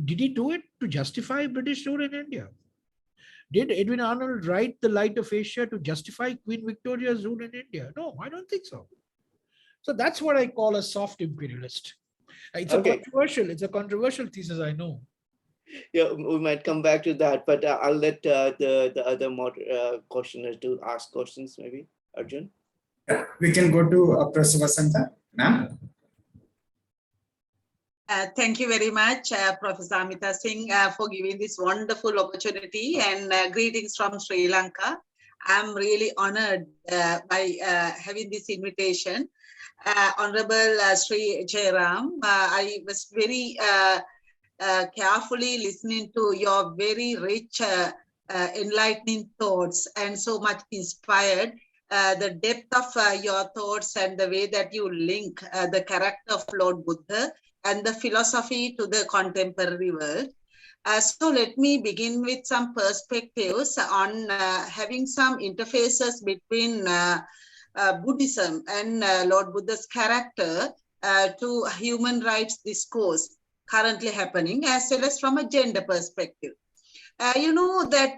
Did he do it to justify British rule in India? Did Edwin Arnold write The Light of Asia to justify Queen Victoria's rule in India? No, I don't think so. So that's what I call a soft imperialist. It's a controversial thesis, I know. Yeah, we might come back to that, but I'll let the other questioners to ask questions, maybe. Arjun? We can go to Professor Wasantha. Ma'am? Thank you very much, Professor Amita Singh, for giving this wonderful opportunity, and greetings from Sri Lanka. I'm really honored by having this invitation. Honorable Shri Jairam, I was very carefully listening to your very rich, enlightening thoughts, and so much inspired. The depth of your thoughts and the way that you link the character of Lord Buddha and the philosophy to the contemporary world. So let me begin with some perspectives on having some interfaces between Buddhism and Lord Buddha's character to human rights discourse currently happening, as well as from a gender perspective. You know that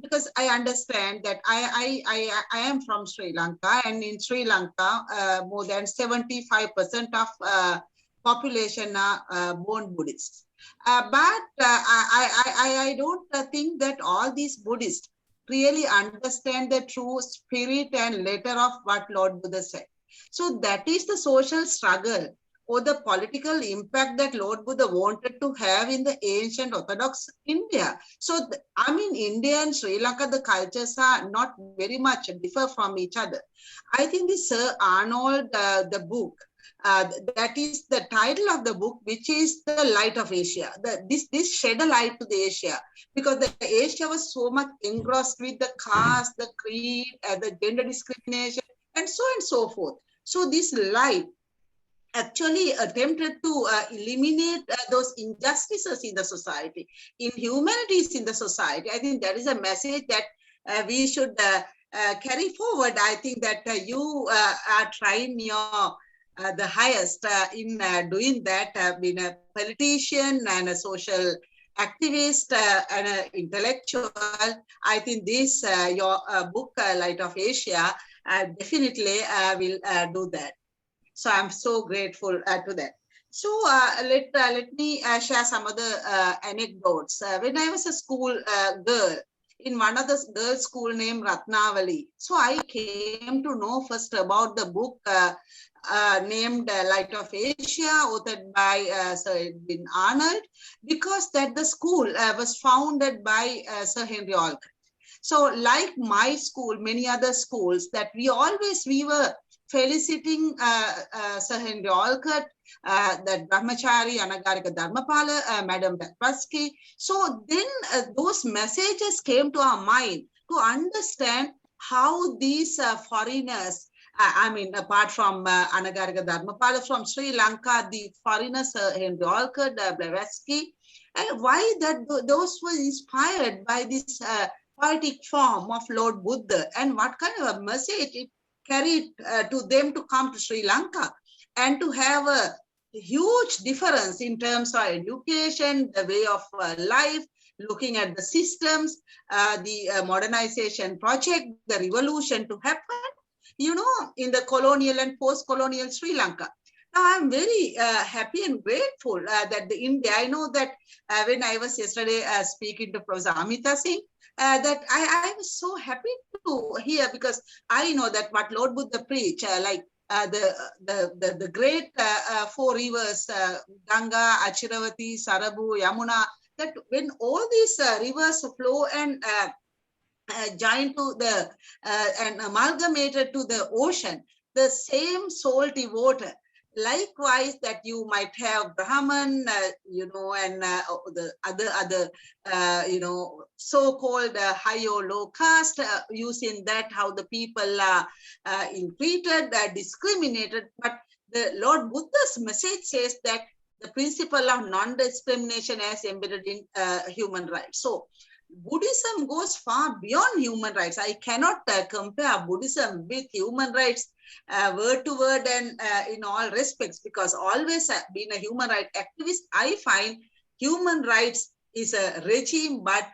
because I understand that I am from Sri Lanka, and in Sri Lanka, more than 75% of population are born Buddhists. But I don't think that all these Buddhists really understand the true spirit and letter of what Lord Buddha said. So that is the social struggle or the political impact that Lord Buddha wanted to have in the ancient Orthodox India. So, I mean, India and Sri Lanka, the cultures are not very much differ from each other. I think this Sir Arnold, the book, that is the title of the book, which is The Light of Asia. This shed a light to the Asia, because the Asia was so much engrossed with the caste, the creed, the gender discrimination, and so forth. So this light actually attempted to eliminate those injustices in the society, inhumanities in the society. I think that is a message that we should carry forward. I think that you are trying your the highest in doing that, being a politician and a social activist and an intellectual. I think this, your book, Light of Asia, definitely will do that. So I'm so grateful to that. So let me share some other anecdotes. When I was a school girl, in one of the girls' school named Ratnavali, so I came to know first about the book named Light of Asia, authored by Sir Edwin Arnold, because that the school was founded by Sir Henry Olcott. So like my school, many other schools, that we were feliciting Sir Henry Olcott, that Brahmachari, Anagarika Dharmapala, Madam Blavatsky. So then those messages came to our mind to understand how these foreigners, I mean, apart from Anagarika Dharmapala from Sri Lanka, the foreigners, Henry Olcott, Blavatsky, and why that those were inspired by this poetic form of Lord Buddha, and what kind of a message it carried to them to come to Sri Lanka and to have a huge difference in terms of education, the way of life, looking at the systems, the modernization project, the revolution to happen, you know, in the colonial and post-colonial Sri Lanka. Now, I'm very happy and grateful that the India, I know that when I was yesterday speaking to Professor Amita Singh, that I was so happy to hear, because I know that what Lord Buddha preached, like the great four rivers, Ganga, Achiravati, Sarabu, Yamuna, that when all these rivers flow and join to the and amalgamated to the ocean, the same salty water. Likewise, that you might have Brahman, you know, and the other, you know, so-called high or low caste, using that how the people are treated, discriminated. But the Lord Buddha's message says that the principle of non-discrimination as embedded in human rights. So Buddhism goes far beyond human rights. I cannot compare Buddhism with human rights word to word and in all respects, because always being a human rights activist, I find human rights is a regime, but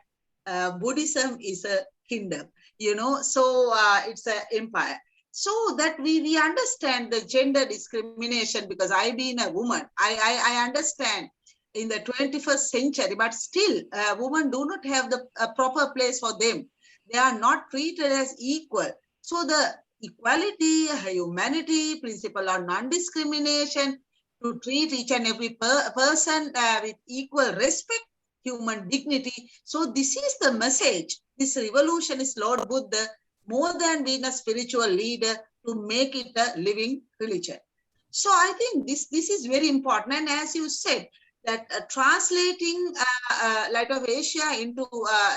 Buddhism is a kingdom, you know, so it's an empire. So that we understand the gender discrimination, because I being a woman, I understand in the 21st century, but still women do not have the proper place for them. They are not treated as equal. So the equality, humanity, principle of non-discrimination, to treat each and every person with equal respect, human dignity. So this is the message. This revolution is Lord Buddha, more than being a spiritual leader, to make it a living religion. So I think this is very important. And as you said, that translating Light of Asia into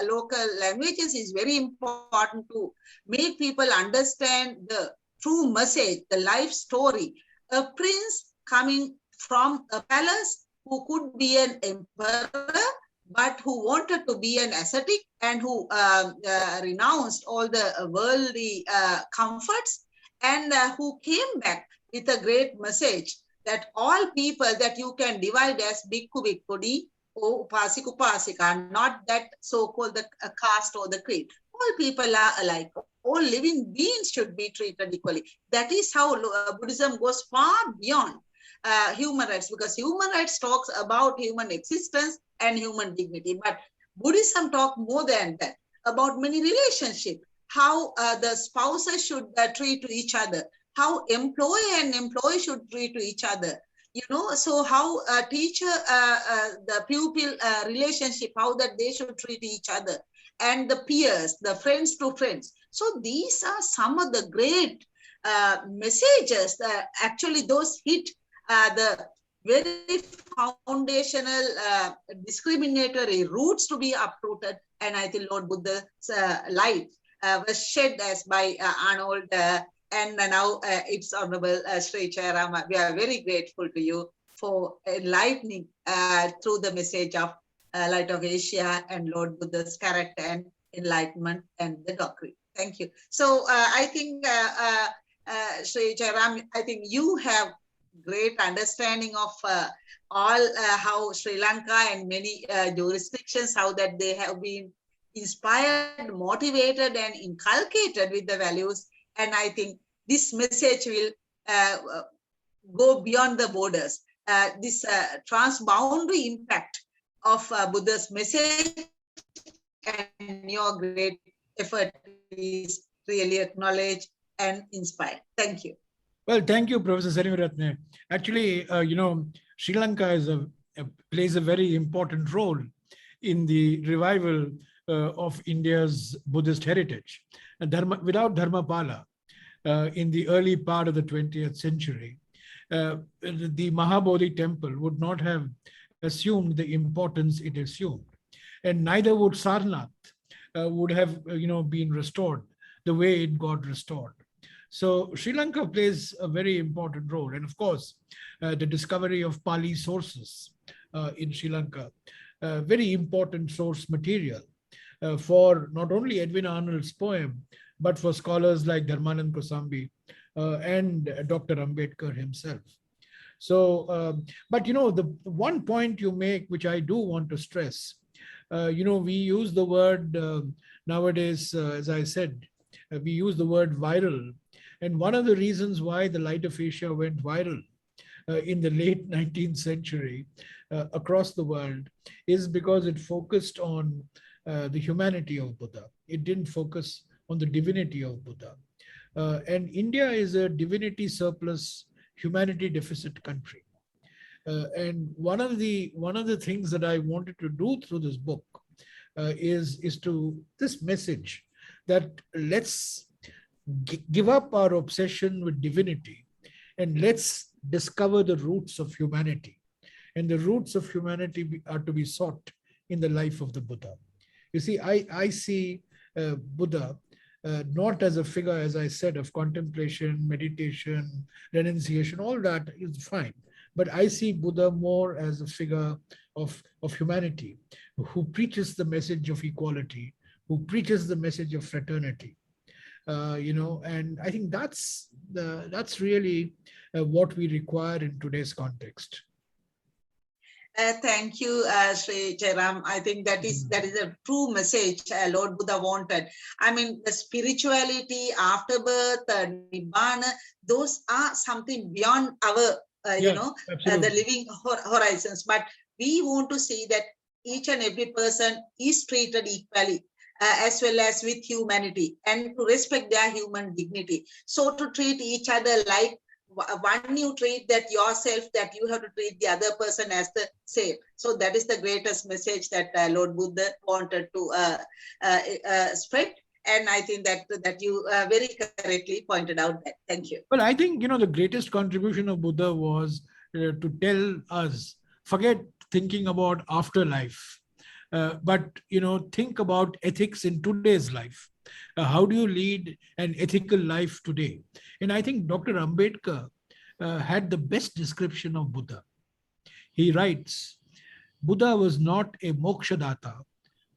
local languages is very important to make people understand the true message, the life story. A prince coming from a palace who could be an emperor, but who wanted to be an ascetic and who renounced all the worldly comforts, and who came back with a great message that all people, that you can divide as bhikkhu bhikkhudi or upasik upasika, not that so-called the caste or the creed. All people are alike. All living beings should be treated equally. That is how Buddhism goes far beyond human rights, because human rights talks about human existence and human dignity. But Buddhism talks more than that, about many relationships, how the spouses should treat to each other, how employee and employee should treat to each other, you know, so how a teacher, the pupil relationship, how that they should treat each other, and the peers, the friends to friends. So these are some of the great messages that actually those hit the very foundational discriminatory roots to be uprooted. And I think Lord Buddha's light was shed as by Arnold, and now it's Honorable Shri Jayaram. We are very grateful to you for enlightening through the message of Light of Asia and Lord Buddha's character and enlightenment and the doctrine. Thank you. So I think Shri Jayaram, I think you have great understanding of all how Sri Lanka and many jurisdictions, how that they have been inspired, motivated, and inculcated with the values. And I think this message will go beyond the borders. this transboundary impact of Buddha's message, and your great effort is really acknowledged and inspired. Thank you. Well, thank you, Professor Seneviratne. Actually, Sri Lanka plays a very important role in the revival of India's Buddhist heritage. Without Dharmapala, in the early part of the 20th century, the Mahabodhi temple would not have assumed the importance it assumed. And neither would Sarnath would have been restored the way it got restored. So Sri Lanka plays a very important role. And of course, the discovery of Pali sources in Sri Lanka, very important source material for not only Edwin Arnold's poem, but for scholars like Dharmanand Kosambi and Dr. Ambedkar himself. So, but the one point you make, which I do want to stress, we use the word nowadays, as I said, we use the word viral. And one of the reasons why the Light of Asia went viral in the late 19th century across the world is because it focused on the humanity of Buddha. It didn't focus on the divinity of Buddha. And India is a divinity surplus, humanity deficit country. And one of the things that I wanted to do through this book is to this message that let's give up our obsession with divinity and let's discover the roots of humanity. And the roots of humanity are to be sought in the life of the Buddha. You see, I see Buddha not as a figure, as I said, of contemplation, meditation, renunciation, all that is fine. But I see Buddha more as a figure of humanity who preaches the message of equality, who preaches the message of fraternity. And I think that's really what we require in today's context. Thank you, Shri Jairam. I think that is a true message Lord Buddha wanted. I mean, the spirituality, afterbirth, Nibbana, those are something beyond our, the living horizons. But we want to see that each and every person is treated equally, as well as with humanity, and to respect their human dignity. So to treat each other like one you treat that yourself, that you have to treat the other person as the same. So that is the greatest message that Lord Buddha wanted to spread. And I think that you very correctly pointed out that. Thank you. Well, I think, the greatest contribution of Buddha was to tell us, forget thinking about afterlife, but, think about ethics in today's life. How do you lead an ethical life today? And I think Dr. Ambedkar had the best description of Buddha. He writes, Buddha was not a mokshadata.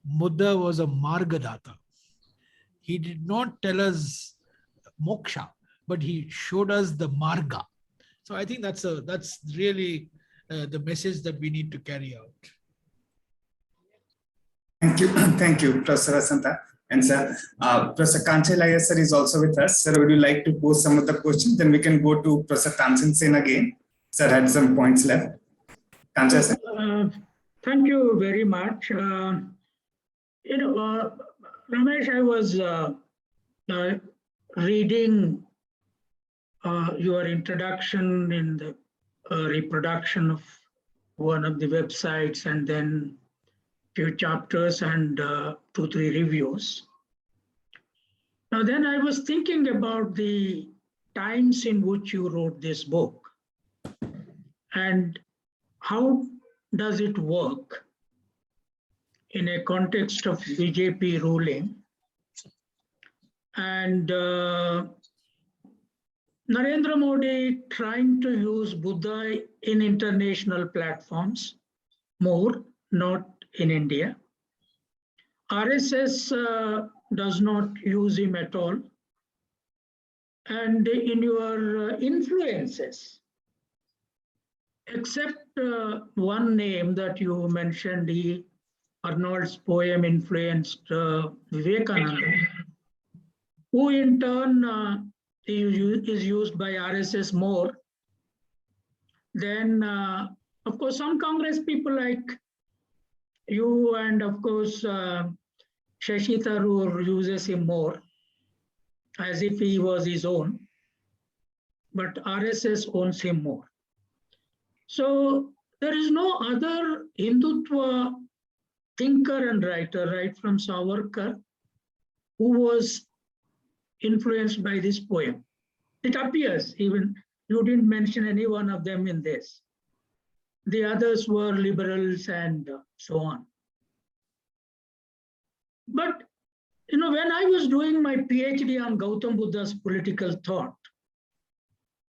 Buddha was a margadata. He did not tell us moksha, but he showed us the marga. So I think that's really the message that we need to carry out. Thank you, Professor Wasantha. And sir, Professor Kanchalaya sir is also with us. Sir, would you like to pose some of the questions? Then we can go to Professor Tansen Sen again. Sir had some points left. Kanchalaya sir. Thank you very much. Ramesh, I was reading your introduction in the reproduction of one of the websites, and then few chapters and 2-3 reviews. Now then I was thinking about the times in which you wrote this book and how does it work in a context of BJP ruling and Narendra Modi trying to use Buddha in international platforms more, not in India. RSS does not use him at all. And in your influences, except one name that you mentioned, Arnold's poem influenced Vivekananda, who in turn is used by RSS more. Then, of course, some Congress people like you and of course, Shashi Tharoor uses him more as if he was his own, but RSS owns him more. So there is no other Hindutva thinker and writer, right from Savarkar, who was influenced by this poem. It appears, even you didn't mention any one of them in this. The others were liberals and so on. But when I was doing my PhD on Gautam Buddha's political thought,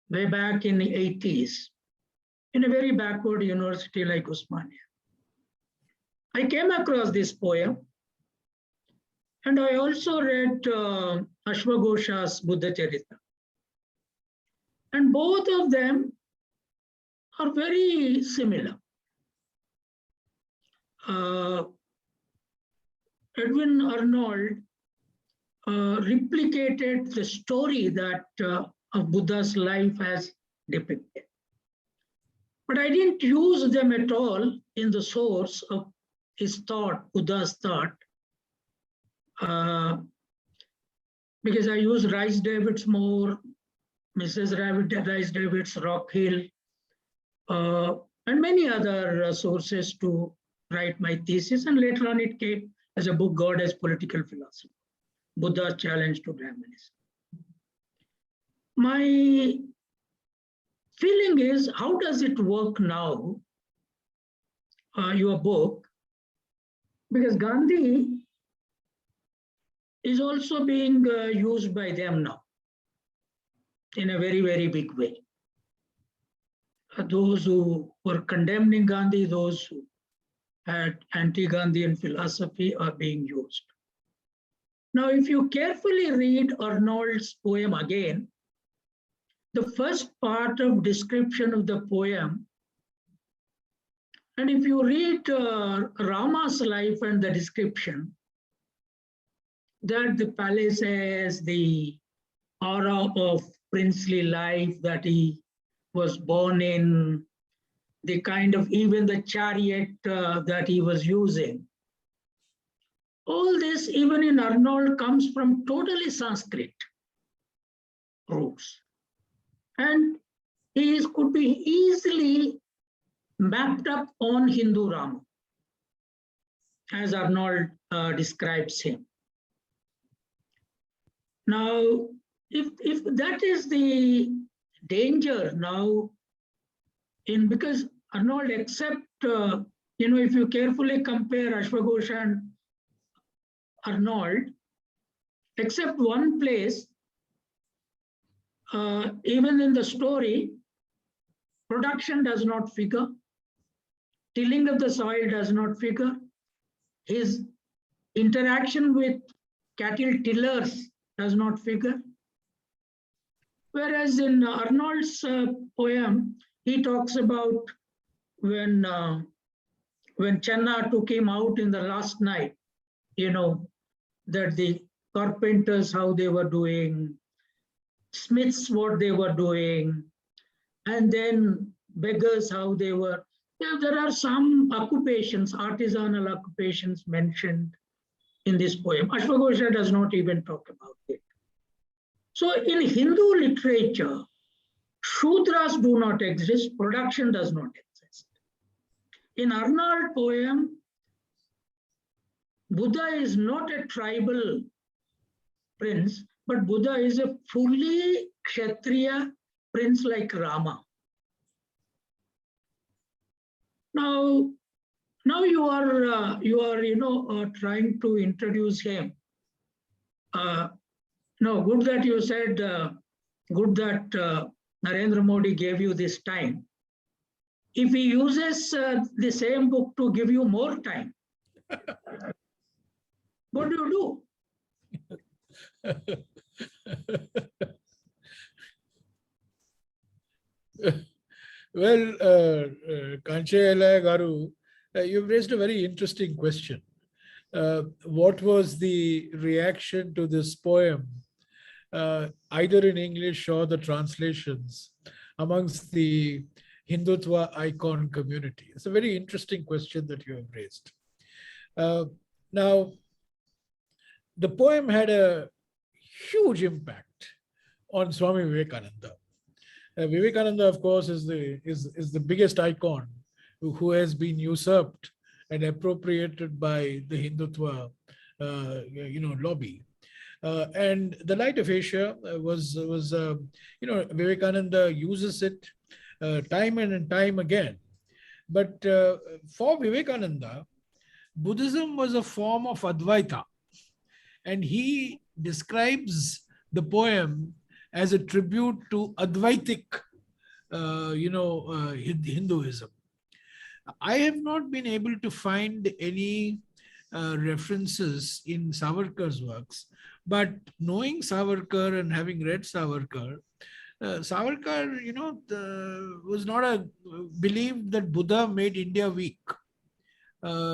way back in the 80s, in a very backward university like Osmania, I came across this poem, and I also read Ashwagosha's Buddha Charita. And both of them are very similar. Edwin Arnold replicated the story that of Buddha's life as depicted. But I didn't use them at all in the source of his thought, Buddha's thought, because I use Rice Davids more, Mrs. Rice Davids, Rockhill, and many other sources to write my thesis. And later on it came as a book, God as Political Philosophy, Buddha's Challenge to Brahmanism. My feeling is, how does it work now, your book? Because Gandhi is also being used by them now in a very, very big way. Those who were condemning Gandhi, those who had anti-Gandhian philosophy are being used. Now, if you carefully read Arnold's poem again, the first part of description of the poem, and if you read Rama's life and the description, that the palaces, the aura of princely life that he was born in, the kind of even the chariot that he was using, all this, even in Arnold, comes from totally Sanskrit roots. And he could be easily mapped up on Hindu Rama, as Arnold describes him. Now, if that is the danger now, because Arnold, except, if you carefully compare Ashwagosha and Arnold, except one place, even in the story, production does not figure, tilling of the soil does not figure, his interaction with cattle tillers does not figure. Whereas in Arnold's poem, he talks about when Channa took him out in the last night, that the carpenters, how they were doing, smiths, what they were doing, and then beggars, how they were. There are some occupations, artisanal occupations mentioned in this poem. Ashwagosha does not even talk about it. So in Hindu literature, Shudras do not exist, production does not exist. In Arnold poem, Buddha is not a tribal prince, but Buddha is a fully Kshatriya prince like Rama. Now you are trying to introduce him. No, good that you said, good that Narendra Modi gave you this time. If he uses the same book to give you more time, what do you do? Well, Kanchayala Garu, you've raised a very interesting question. What was the reaction to this poem, either in English or the translations, amongst the Hindutva icon community? It's a very interesting question that you have raised. Now, the poem had a huge impact on Swami Vivekananda. Vivekananda, of course, is the biggest icon who has been usurped and appropriated by the Hindutva, lobby. And the Light of Asia was Vivekananda uses it time and time again. But for Vivekananda, Buddhism was a form of Advaita, and he describes the poem as a tribute to Advaitic, Hinduism. I have not been able to find any references in Savarkar's works, but knowing Savarkar and having read Savarkar, Savarkar, was not believed that Buddha made India weak.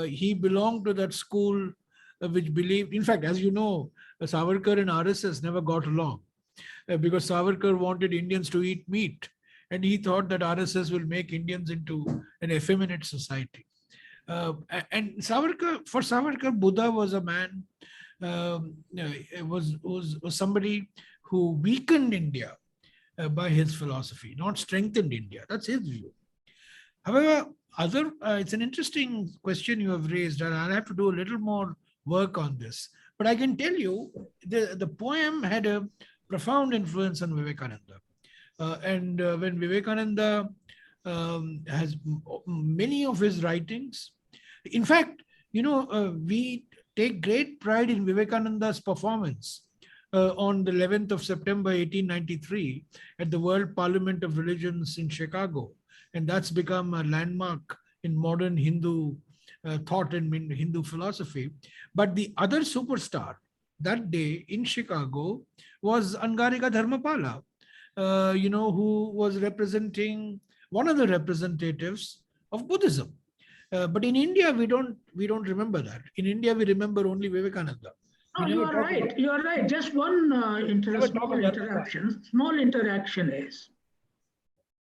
He belonged to that school which believed, in fact, as you know, Savarkar and RSS never got along because Savarkar wanted Indians to eat meat, and he thought that RSS will make Indians into an effeminate society. And for Savarkar, Buddha was a man, was somebody who weakened India by his philosophy, not strengthened India. That's his view. However, it's an interesting question you have raised, and I'll have to do a little more work on this. But I can tell you, the poem had a profound influence on Vivekananda. And when Vivekananda has many of his writings, in fact, we take great pride in Vivekananda's performance on the 11th of September 1893 at the World Parliament of Religions in Chicago. And that's become a landmark in modern Hindu thought and Hindu philosophy. But the other superstar that day in Chicago was Angarika Dharmapala, who was representing one of the representatives of Buddhism. But in India, we don't remember that. In India, we remember only Vivekananda. No, you are right. You are right. Just one small interaction is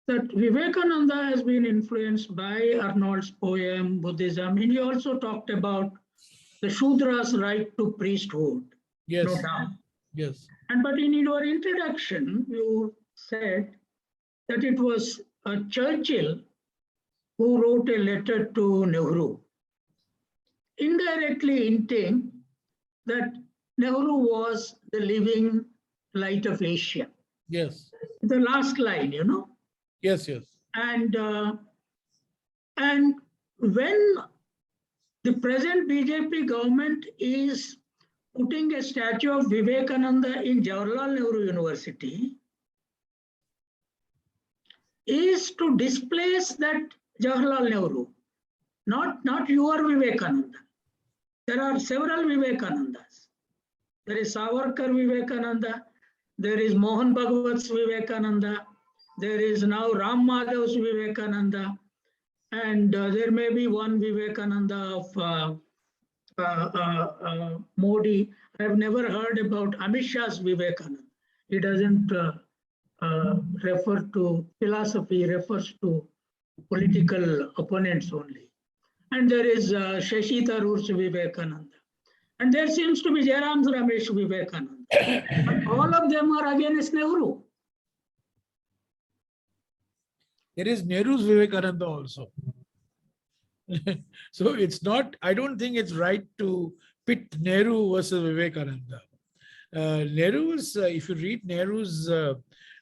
that Vivekananda has been influenced by Arnold's poem, Buddhism, and he also talked about the Shudra's right to priesthood. Yes. No doubt. Yes. But in your introduction, you said that it was Churchill who wrote a letter to Nehru, indirectly hinting that Nehru was the living light of Asia. Yes. The last line, Yes, yes. And when the present BJP government is putting a statue of Vivekananda in Jawaharlal Nehru University, is to displace that Jawaharlal Nehru, not your Vivekananda. There are several Vivekanandas. There is Savarkar Vivekananda, there is Mohan Bhagavat's Vivekananda, there is now Ram Madhav's Vivekananda, and there may be one Vivekananda of Modi. I have never heard about Amit Shah's Vivekananda. He doesn't refer to philosophy, he refers to political opponents only. And there is Shashi Tharoor's Vivekananda. And there seems to be Jairam Ramesh Vivekananda. But all of them are against Nehru. There is Nehru's Vivekananda also. So it's not, I don't think it's right to pit Nehru versus Vivekananda. Nehru is, if you read Nehru's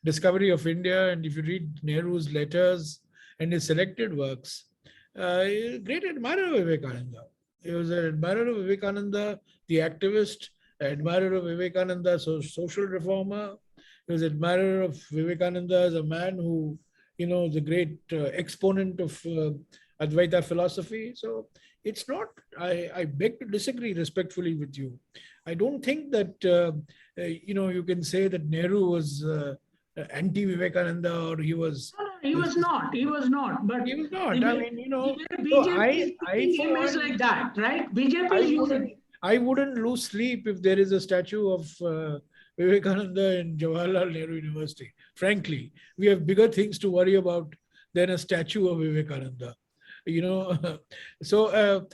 Discovery of India, and if you read Nehru's letters and his selected works, great admirer of Vivekananda. He was an admirer of Vivekananda, the activist, admirer of Vivekananda, social reformer. He was an admirer of Vivekananda as a man who, the great exponent of Advaita philosophy. So it's not, I beg to disagree respectfully with you. I don't think that, you can say that Nehru was anti-Vivekananda or he was... No, he was not. He was not. But he was not. BJP is like that, right? BJP is using. I wouldn't lose sleep if there is a statue of Vivekananda in Jawaharlal Nehru University. Frankly, we have bigger things to worry about than a statue of Vivekananda. So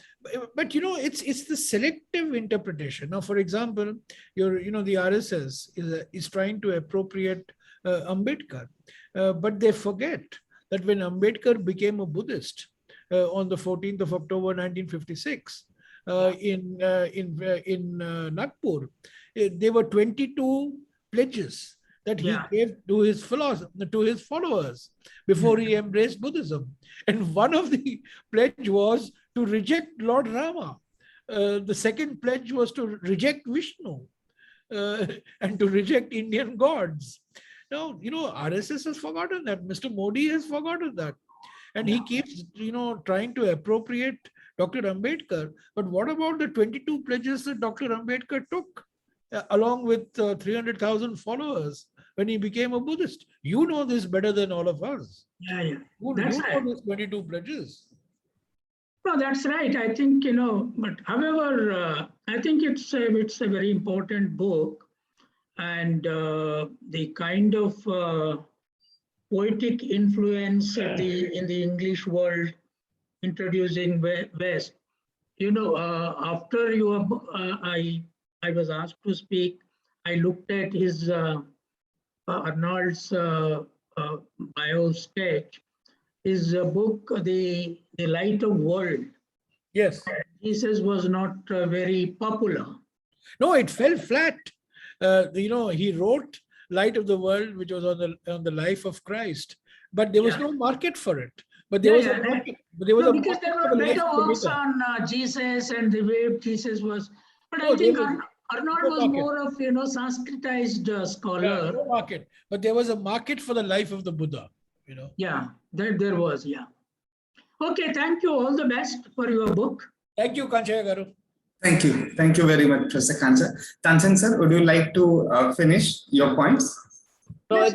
but it's the selective interpretation. Now, for example, the RSS is trying to appropriate Ambedkar, but they forget that when Ambedkar became a Buddhist on the 14th of October 1956 in Nagpur, there were 22 pledges that he gave to his followers before he embraced Buddhism. And one of the pledge was to reject Lord Rama. The second pledge was to reject Vishnu and to reject Indian gods. Now, RSS has forgotten that. Mr. Modi has forgotten that. And he keeps, trying to appropriate Dr. Ambedkar. But what about the 22 pledges that Dr. Ambedkar took along with 300,000 followers when he became a Buddhist? You know this better than all of us. Yeah. That's right. These 22 pledges. No, that's right. I think, but however, I think it's a very important book, and the kind of poetic influence in the English world introducing West. After I was asked to speak, I looked at his Arnold's bio sketch, his book, The Light of World. Yes. Jesus was not very popular. No, it fell flat. He wrote Light of the World, which was on the life of Christ, but there was no market for it. But there was a market. Because there were better works on Jesus and the way Jesus was. But I think Arnold was more of Sanskritized scholar. No market, but there was a market for the life of the Buddha. Yeah, there was. Yeah. Okay, thank you. All the best for your book. Thank you, Kanchaya Garu. Thank you. Thank you very much, Professor Kancha. Tansen sir, would you like to finish your points? No, I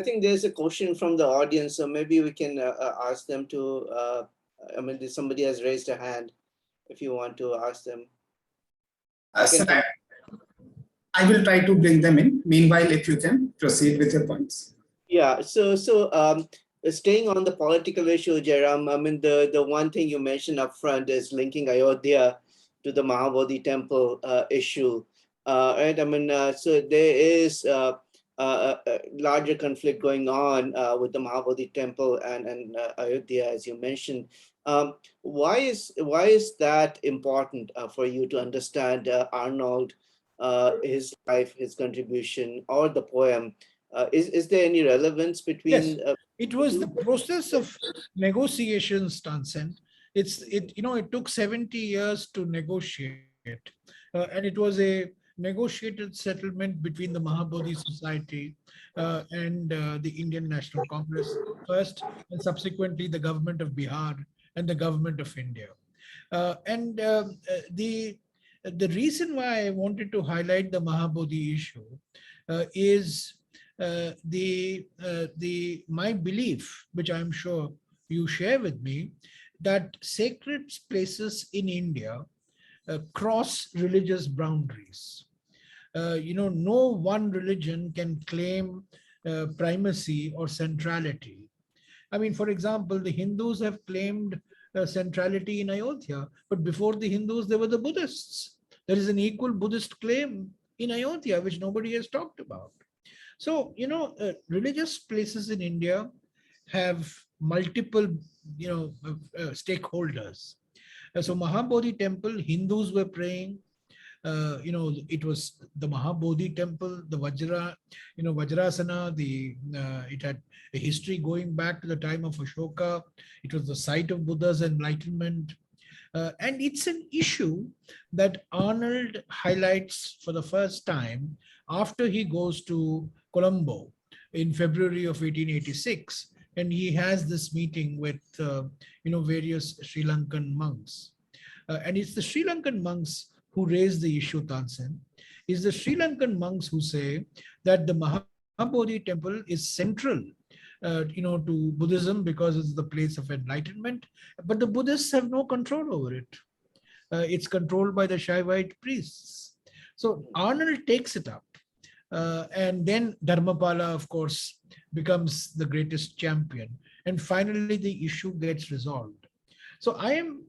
think there's a question from the audience, so maybe we can ask them to, somebody has raised a hand if you want to ask them. Sir, I will try to bring them in. Meanwhile, if you can proceed with your points. Yeah, so staying on the political issue, Jairam, the one thing you mentioned up front is linking Ayodhya to the Mahabodhi temple issue, right? So there is a larger conflict going on with the Mahabodhi temple and Ayodhya, as you mentioned. Why is that important for you to understand Arnold, his life, his contribution, or the poem? Is there any relevance between? Yes, it was the process of negotiations, Tansen. It took 70 years to negotiate, and it was a negotiated settlement between the Mahabodhi Society and the Indian National Congress first, and subsequently the government of Bihar and the government of India. The reason why I wanted to highlight the Mahabodhi issue is my belief, which I'm sure you share with me, that sacred places in India cross religious boundaries. No one religion can claim primacy or centrality. For example, the Hindus have claimed centrality in Ayodhya, but before the Hindus, there were the Buddhists. There is an equal Buddhist claim in Ayodhya, which nobody has talked about. So, religious places in India have multiple, stakeholders. So Mahabodhi temple, Hindus were praying. It was the Mahabodhi temple, the Vajrasana, it had a history going back to the time of Ashoka. It was the site of Buddha's enlightenment. And it's an issue that Arnold highlights for the first time after he goes to Colombo in February of 1886. And he has this meeting with, various Sri Lankan monks. And it's the Sri Lankan monks who raise the issue, Tansen. It's the Sri Lankan monks who say that the Mahabodhi temple is central, to Buddhism because it's the place of enlightenment, but the Buddhists have no control over it. It's controlled by the Shaivite priests. So Arnold takes it up. And then Dharmapala, of course, becomes the greatest champion. and finally the issue gets resolved. So I am,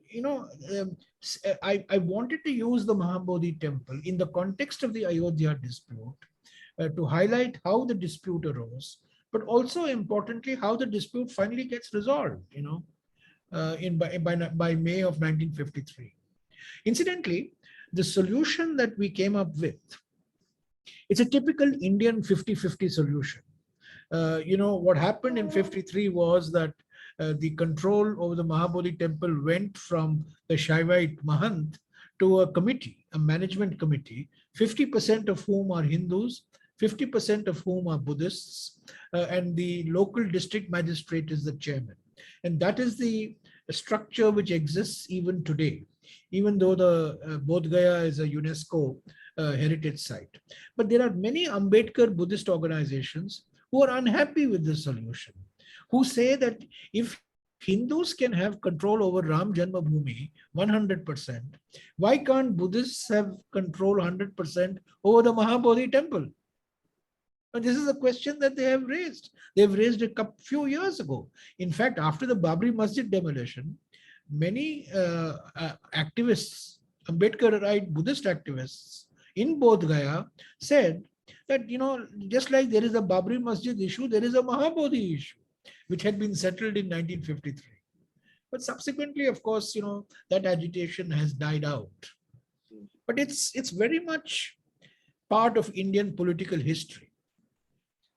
I wanted to use the Mahabodhi temple in the context of the Ayodhya dispute to highlight how the dispute arose, but also importantly how the dispute finally gets resolved, by May of 1953. Incidentally, the solution that we came up with, it's a typical Indian 50-50 solution. What happened in 53 was that the control over the Mahabodhi temple went from the Shaivite Mahant to a committee, a management committee, 50% of whom are Hindus, 50% of whom are Buddhists, and the local district magistrate is the chairman. And that is the structure which exists even today, even though the Bodh Gaya is a UNESCO heritage site. But there are many Ambedkar Buddhist organizations who are unhappy with this solution, who say that if Hindus can have control over Ram Janmabhoomi 100%, why can't Buddhists have control 100% over the Mahabodhi temple? And this is a question that they have raised. They've raised it a few years ago. In fact, after the Babri Masjid demolition, many activists, Ambedkarite Buddhist activists in Bodh Gaya said that, just like there is a Babri Masjid issue, there is a Mahabodhi issue, which had been settled in 1953. But subsequently, of course, that agitation has died out. But it's very much part of Indian political history.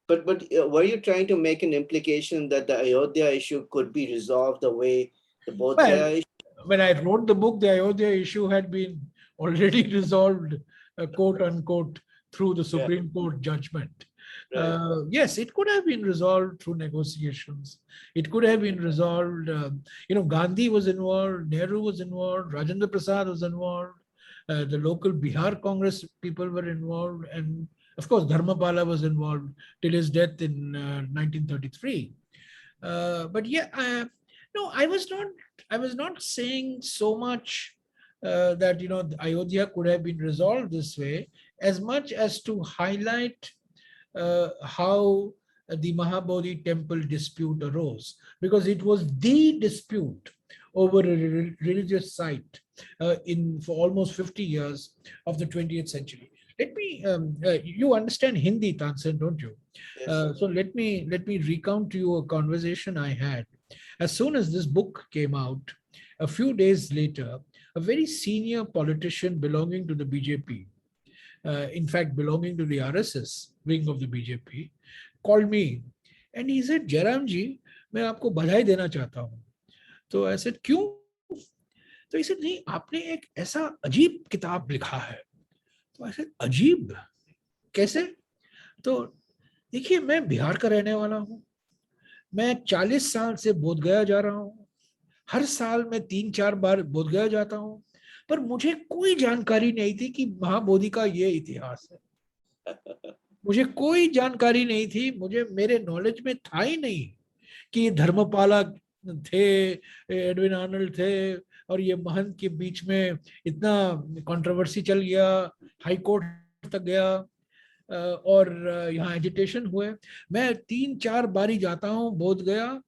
But were you trying to make an implication that the Ayodhya issue could be resolved the way the Bodh Gaya issue? When I wrote the book, the Ayodhya issue had been already resolved, quote unquote, through the Supreme Court judgment. Right. Yes, it could have been resolved through negotiations. It could have been resolved. Gandhi was involved, Nehru was involved, Rajendra Prasad was involved, the local Bihar Congress people were involved, and of course, Dharmapala was involved till his death in 1933. But yeah, no, I was not saying so much that Ayodhya could have been resolved this way, as much as to highlight how the Mahabodhi temple dispute arose, because it was the dispute over a religious site for almost 50 years of the 20th century. Let me, you understand Hindi, Tansen, don't you? Yes. So let me recount to you a conversation I had. As soon as this book came out, a few days later, a very senior politician belonging to the BJP, in fact, belonging to the RSS wing of the BJP, called me and he said, Jairam ji, मैं आपको बधाई देना चाहता हूँ. So I said, क्यों? तो he said, नहीं, आपने एक ऐसा अजीब किताब लिखा है. तो I said, अजीब कैसे? तो देखिए, मैं बिहार का रहने वाला हूँ. मैं 40 साल से बोध गया जा रहा हूँ. हर साल मैं 3-4 बार बोध गया जाता हूँ. पर मुझे कोई जानकारी नहीं थी कि महाबोधि का ये इतिहास है. मुझे कोई जानकारी नहीं थी. मेरे नॉलेज में था ही नहीं कि धर्मपाला थे, एडविन आर्नल्ड थे, और ये महंत के बीच में इतना कंट्रोवर्सी चल गया, हाई कोर्ट तक गया, और यहाँ एजिटेशन हुए. मैं 3-4 बारी जाता हूँ बोध गया,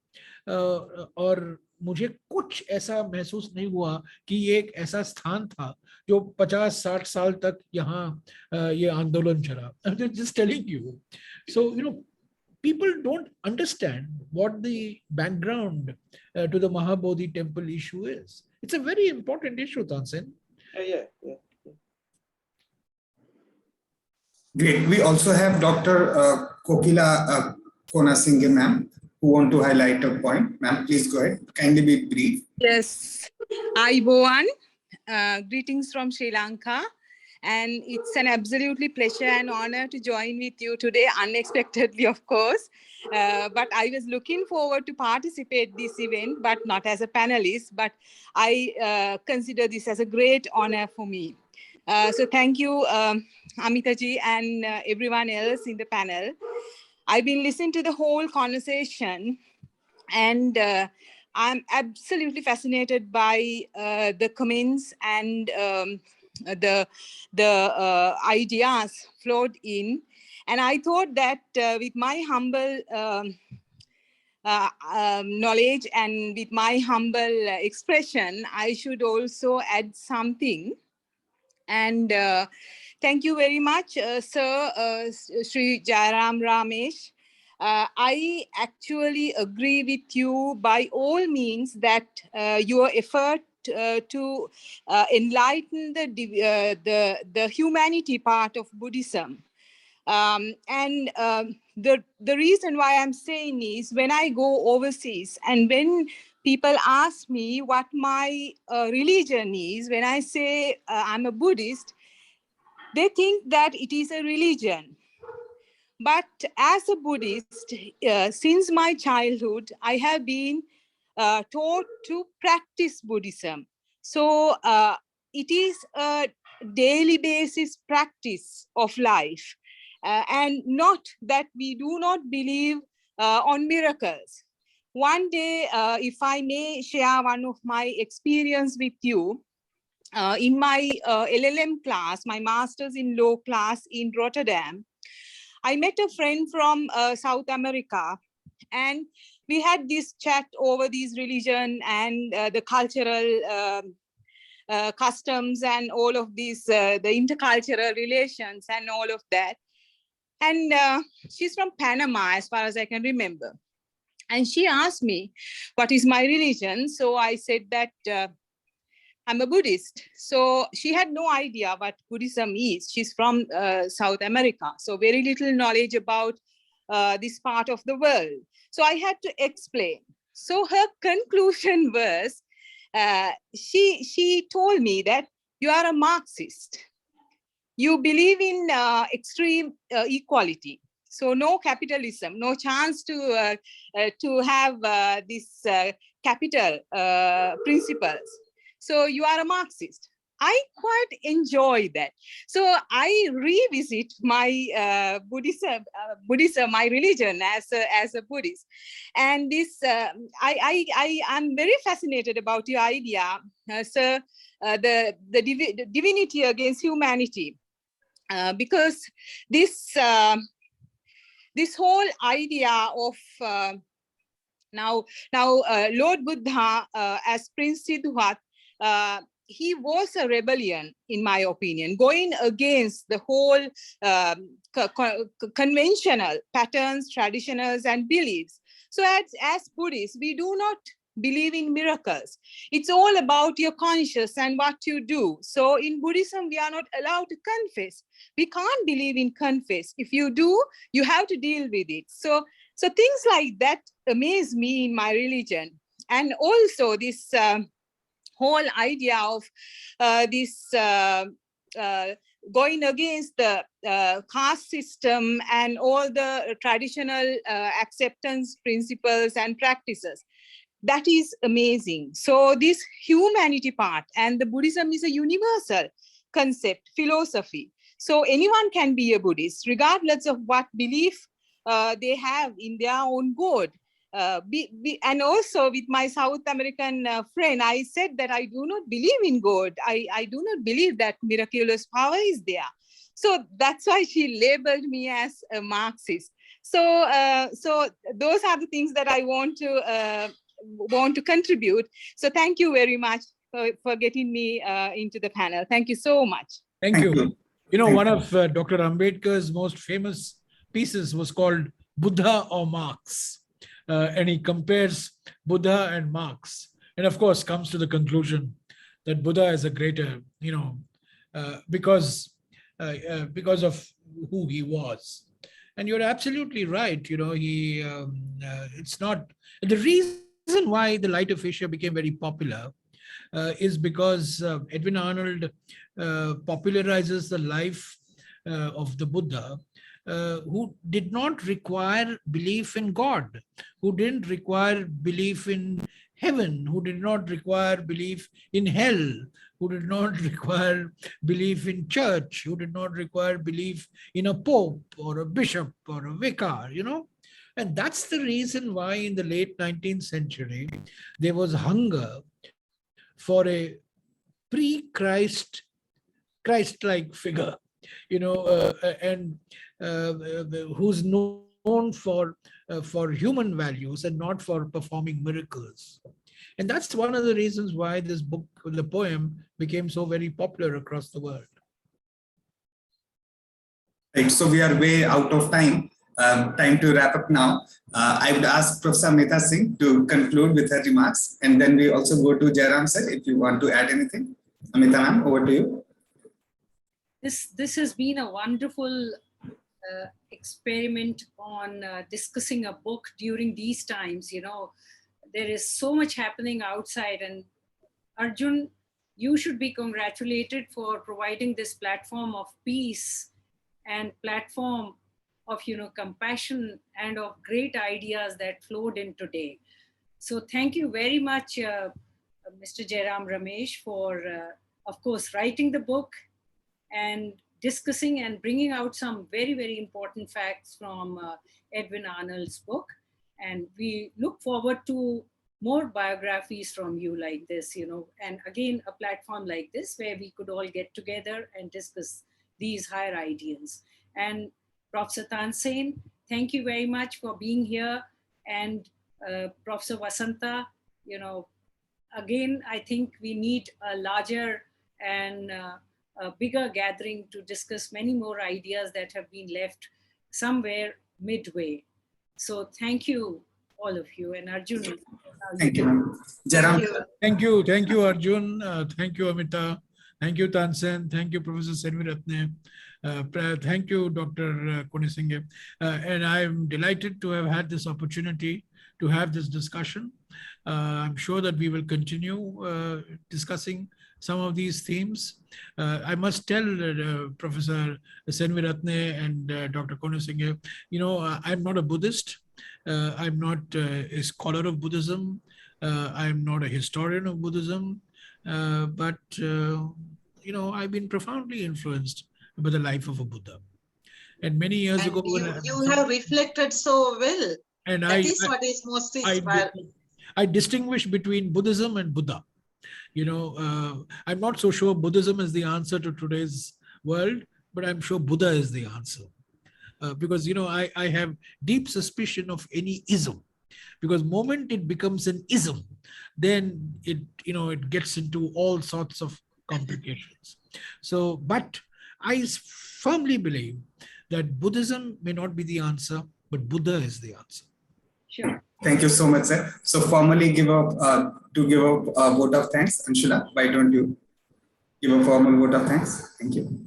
और मुझे कुछ ऐसा महसूस नहीं हुआ कि ये एक ऐसा स्थान था जो 50-60 साल तक यहाँ ये आंदोलन चला. I'm just telling you. So, people don't understand what the background to the Mahabodhi temple issue is. It's a very important issue, Tansen. Yeah. Great. We also have Dr. Kokila Konasinghe, ma'am, who want to highlight a point. Ma'am, please go ahead. Kindly be brief. Yes. Aibowan. Greetings from Sri Lanka. And it's an absolutely pleasure and honor to join with you today, unexpectedly, of course. But I was looking forward to participate this event, but not as a panelist, but I consider this as a great honor for me. So thank you, Amita ji and everyone else in the panel. I've been listening to the whole conversation, and I'm absolutely fascinated by the comments and the ideas flowed in. And I thought that with my humble knowledge and with my humble expression, I should also add something. And thank you very much, Sir Shri Jayaram Ramesh. I actually agree with you by all means that your effort to enlighten the humanity part of Buddhism. The reason why I'm saying is when I go overseas and when people ask me what my religion is, when I say I'm a Buddhist, they think that it is a religion. But as a Buddhist, since my childhood, I have been taught to practice Buddhism. So it is a daily basis practice of life. And not that we do not believe on miracles. One day, if I may share one of my experience with you, in my LLM class, my master's in law class in Rotterdam, I met a friend from South America, and we had this chat over these religion and the cultural customs and all of these, the intercultural relations and all of that. And she's from Panama, as far as I can remember. And she asked me, what is my religion? So I said that I'm a Buddhist. So she had no idea what Buddhism is. She's from South America. So very little knowledge about this part of the world. So I had to explain. So her conclusion was, she told me that you are a Marxist. You believe in extreme equality. So no capitalism, no chance to have this capital principles. So you are a Marxist. I quite enjoy that. So I revisit my Buddhism, my religion as a Buddhist. And this, I'm very fascinated about your idea, sir, the divinity against humanity. Because this whole idea of Lord Buddha as Prince Siddhartha, he was a rebellion, in my opinion, going against the whole conventional patterns, traditionals, and beliefs. So as Buddhists, we do not believe in miracles. It's all about your conscious and what you do. So in Buddhism, we are not allowed to confess. We can't believe in confess. If you do, you have to deal with it. So things like that amaze me in my religion. And also this whole idea of this going against the caste system and all the traditional acceptance principles and practices. That is amazing. So this humanity part, and the Buddhism is a universal concept, philosophy. So anyone can be a Buddhist, regardless of what belief they have in their own God. And also with my South American friend, I said that I do not believe in God. I do not believe that miraculous power is there. So that's why she labeled me as a Marxist. So those are the things that I want to contribute. So thank you very much for getting me into the panel. Thank you so much. Thank you. You know, one of Dr. Ambedkar's most famous pieces was called Buddha or Marx. And he compares Buddha and Marx, and of course comes to the conclusion that Buddha is a greater, because of who he was. And you're absolutely right. You know, it's not the reason why the Light of Asia became very popular is because Edwin Arnold popularizes the life of the Buddha, who did not require belief in God, who didn't require belief in heaven, who did not require belief in hell, who did not require belief in church, who did not require belief in a pope or a bishop or a vicar, And that's the reason why in the late 19th century, there was hunger for a pre-Christ, Christ-like figure, and who's known for for human values and not for performing miracles. And that's one of the reasons why this book, the poem, became so very popular across the world. Right, so we are way out of time. Time to wrap up now. I would ask Professor Amita Singh to conclude with her remarks, and then we also go to Jayaram sir if you want to add anything. Amita ma'am, over to you. This has been a wonderful experiment on discussing a book during these times. You know, there is so much happening outside, and Arjun, you should be congratulated for providing this platform of peace and platform of, you know, compassion and of great ideas that flowed in today. So thank you very much, Mr. Jairam Ramesh, for, of course, writing the book and discussing and bringing out some very, very important facts from Edwin Arnold's book. And we look forward to more biographies from you like this, you know, and again, a platform like this where we could all get together and discuss these higher ideals. And Professor Tansen, thank you very much for being here. And Professor Wasantha, you know, again, I think we need a larger and a bigger gathering to discuss many more ideas that have been left somewhere midway. So thank you, all of you. And Arjun. Thank you. Jayaram. Thank you, Arjun. Thank you, Amita. Thank you, Tansen. Thank you, Professor Seneviratne. Thank you, Dr. Konisinghe. And I'm delighted to have had this opportunity to have this discussion. I'm sure that we will continue discussing some of these themes. I must tell Professor Seneviratne and Dr. Konisinghe, you know, I'm not a Buddhist. I'm not a scholar of Buddhism. I'm not a historian of Buddhism. But, you know, I've been profoundly influenced by the life of a Buddha. And many years ago, you have reflected so well. And that is what is most inspiring. I distinguish between Buddhism and Buddha. You know, I'm not so sure Buddhism is the answer to today's world, but I'm sure Buddha is the answer. Because, you know, I have deep suspicion of any ism. Because moment it becomes an ism, then it, you know, it gets into all sorts of complications. So, but I firmly believe that Buddhism may not be the answer, but Buddha is the answer. Sure. Thank you so much, sir. So formally give up a vote of thanks. Anshula, why don't you give a formal vote of thanks? Thank you.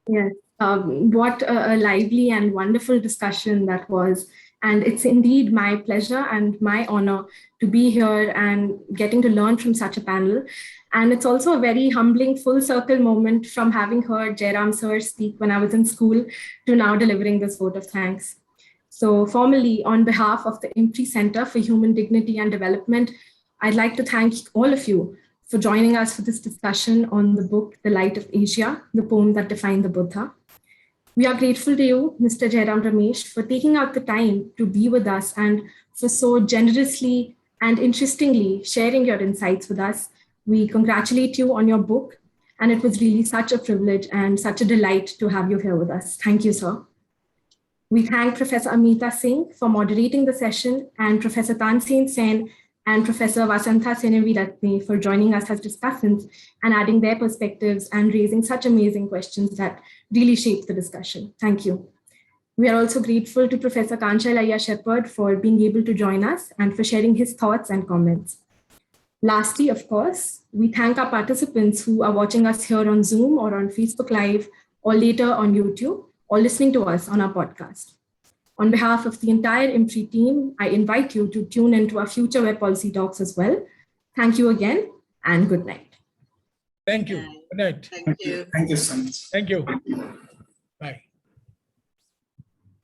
Yes, what a lively and wonderful discussion that was. And it's indeed my pleasure and my honor to be here and getting to learn from such a panel. And it's also a very humbling full circle moment from having heard Jayaram sir speak when I was in school to now delivering this vote of thanks. So formally, on behalf of the IMPRI Center for Human Dignity and Development, I'd like to thank all of you for joining us for this discussion on the book, The Light of Asia, the poem that defined the Buddha. We are grateful to you, Mr. Jairam Ramesh, for taking out the time to be with us and for so generously and interestingly sharing your insights with us. We congratulate you on your book, and it was really such a privilege and such a delight to have you here with us. Thank you, sir. We thank Professor Amita Singh for moderating the session, and Professor Tansen Sen and Professor Wasantha Seneviratne for joining us as discussants and adding their perspectives and raising such amazing questions that really shaped the discussion. Thank you. We are also grateful to Professor Kanchalaya Shepherd for being able to join us and for sharing his thoughts and comments. Lastly, of course, we thank our participants who are watching us here on Zoom or on Facebook Live or later on YouTube or listening to us on our podcast. On behalf of the entire IMPRI team, I invite you to tune into our future web policy talks as well. Thank you again and good night. Thank you. Good night. Thank you. Thank you so much. Thank you.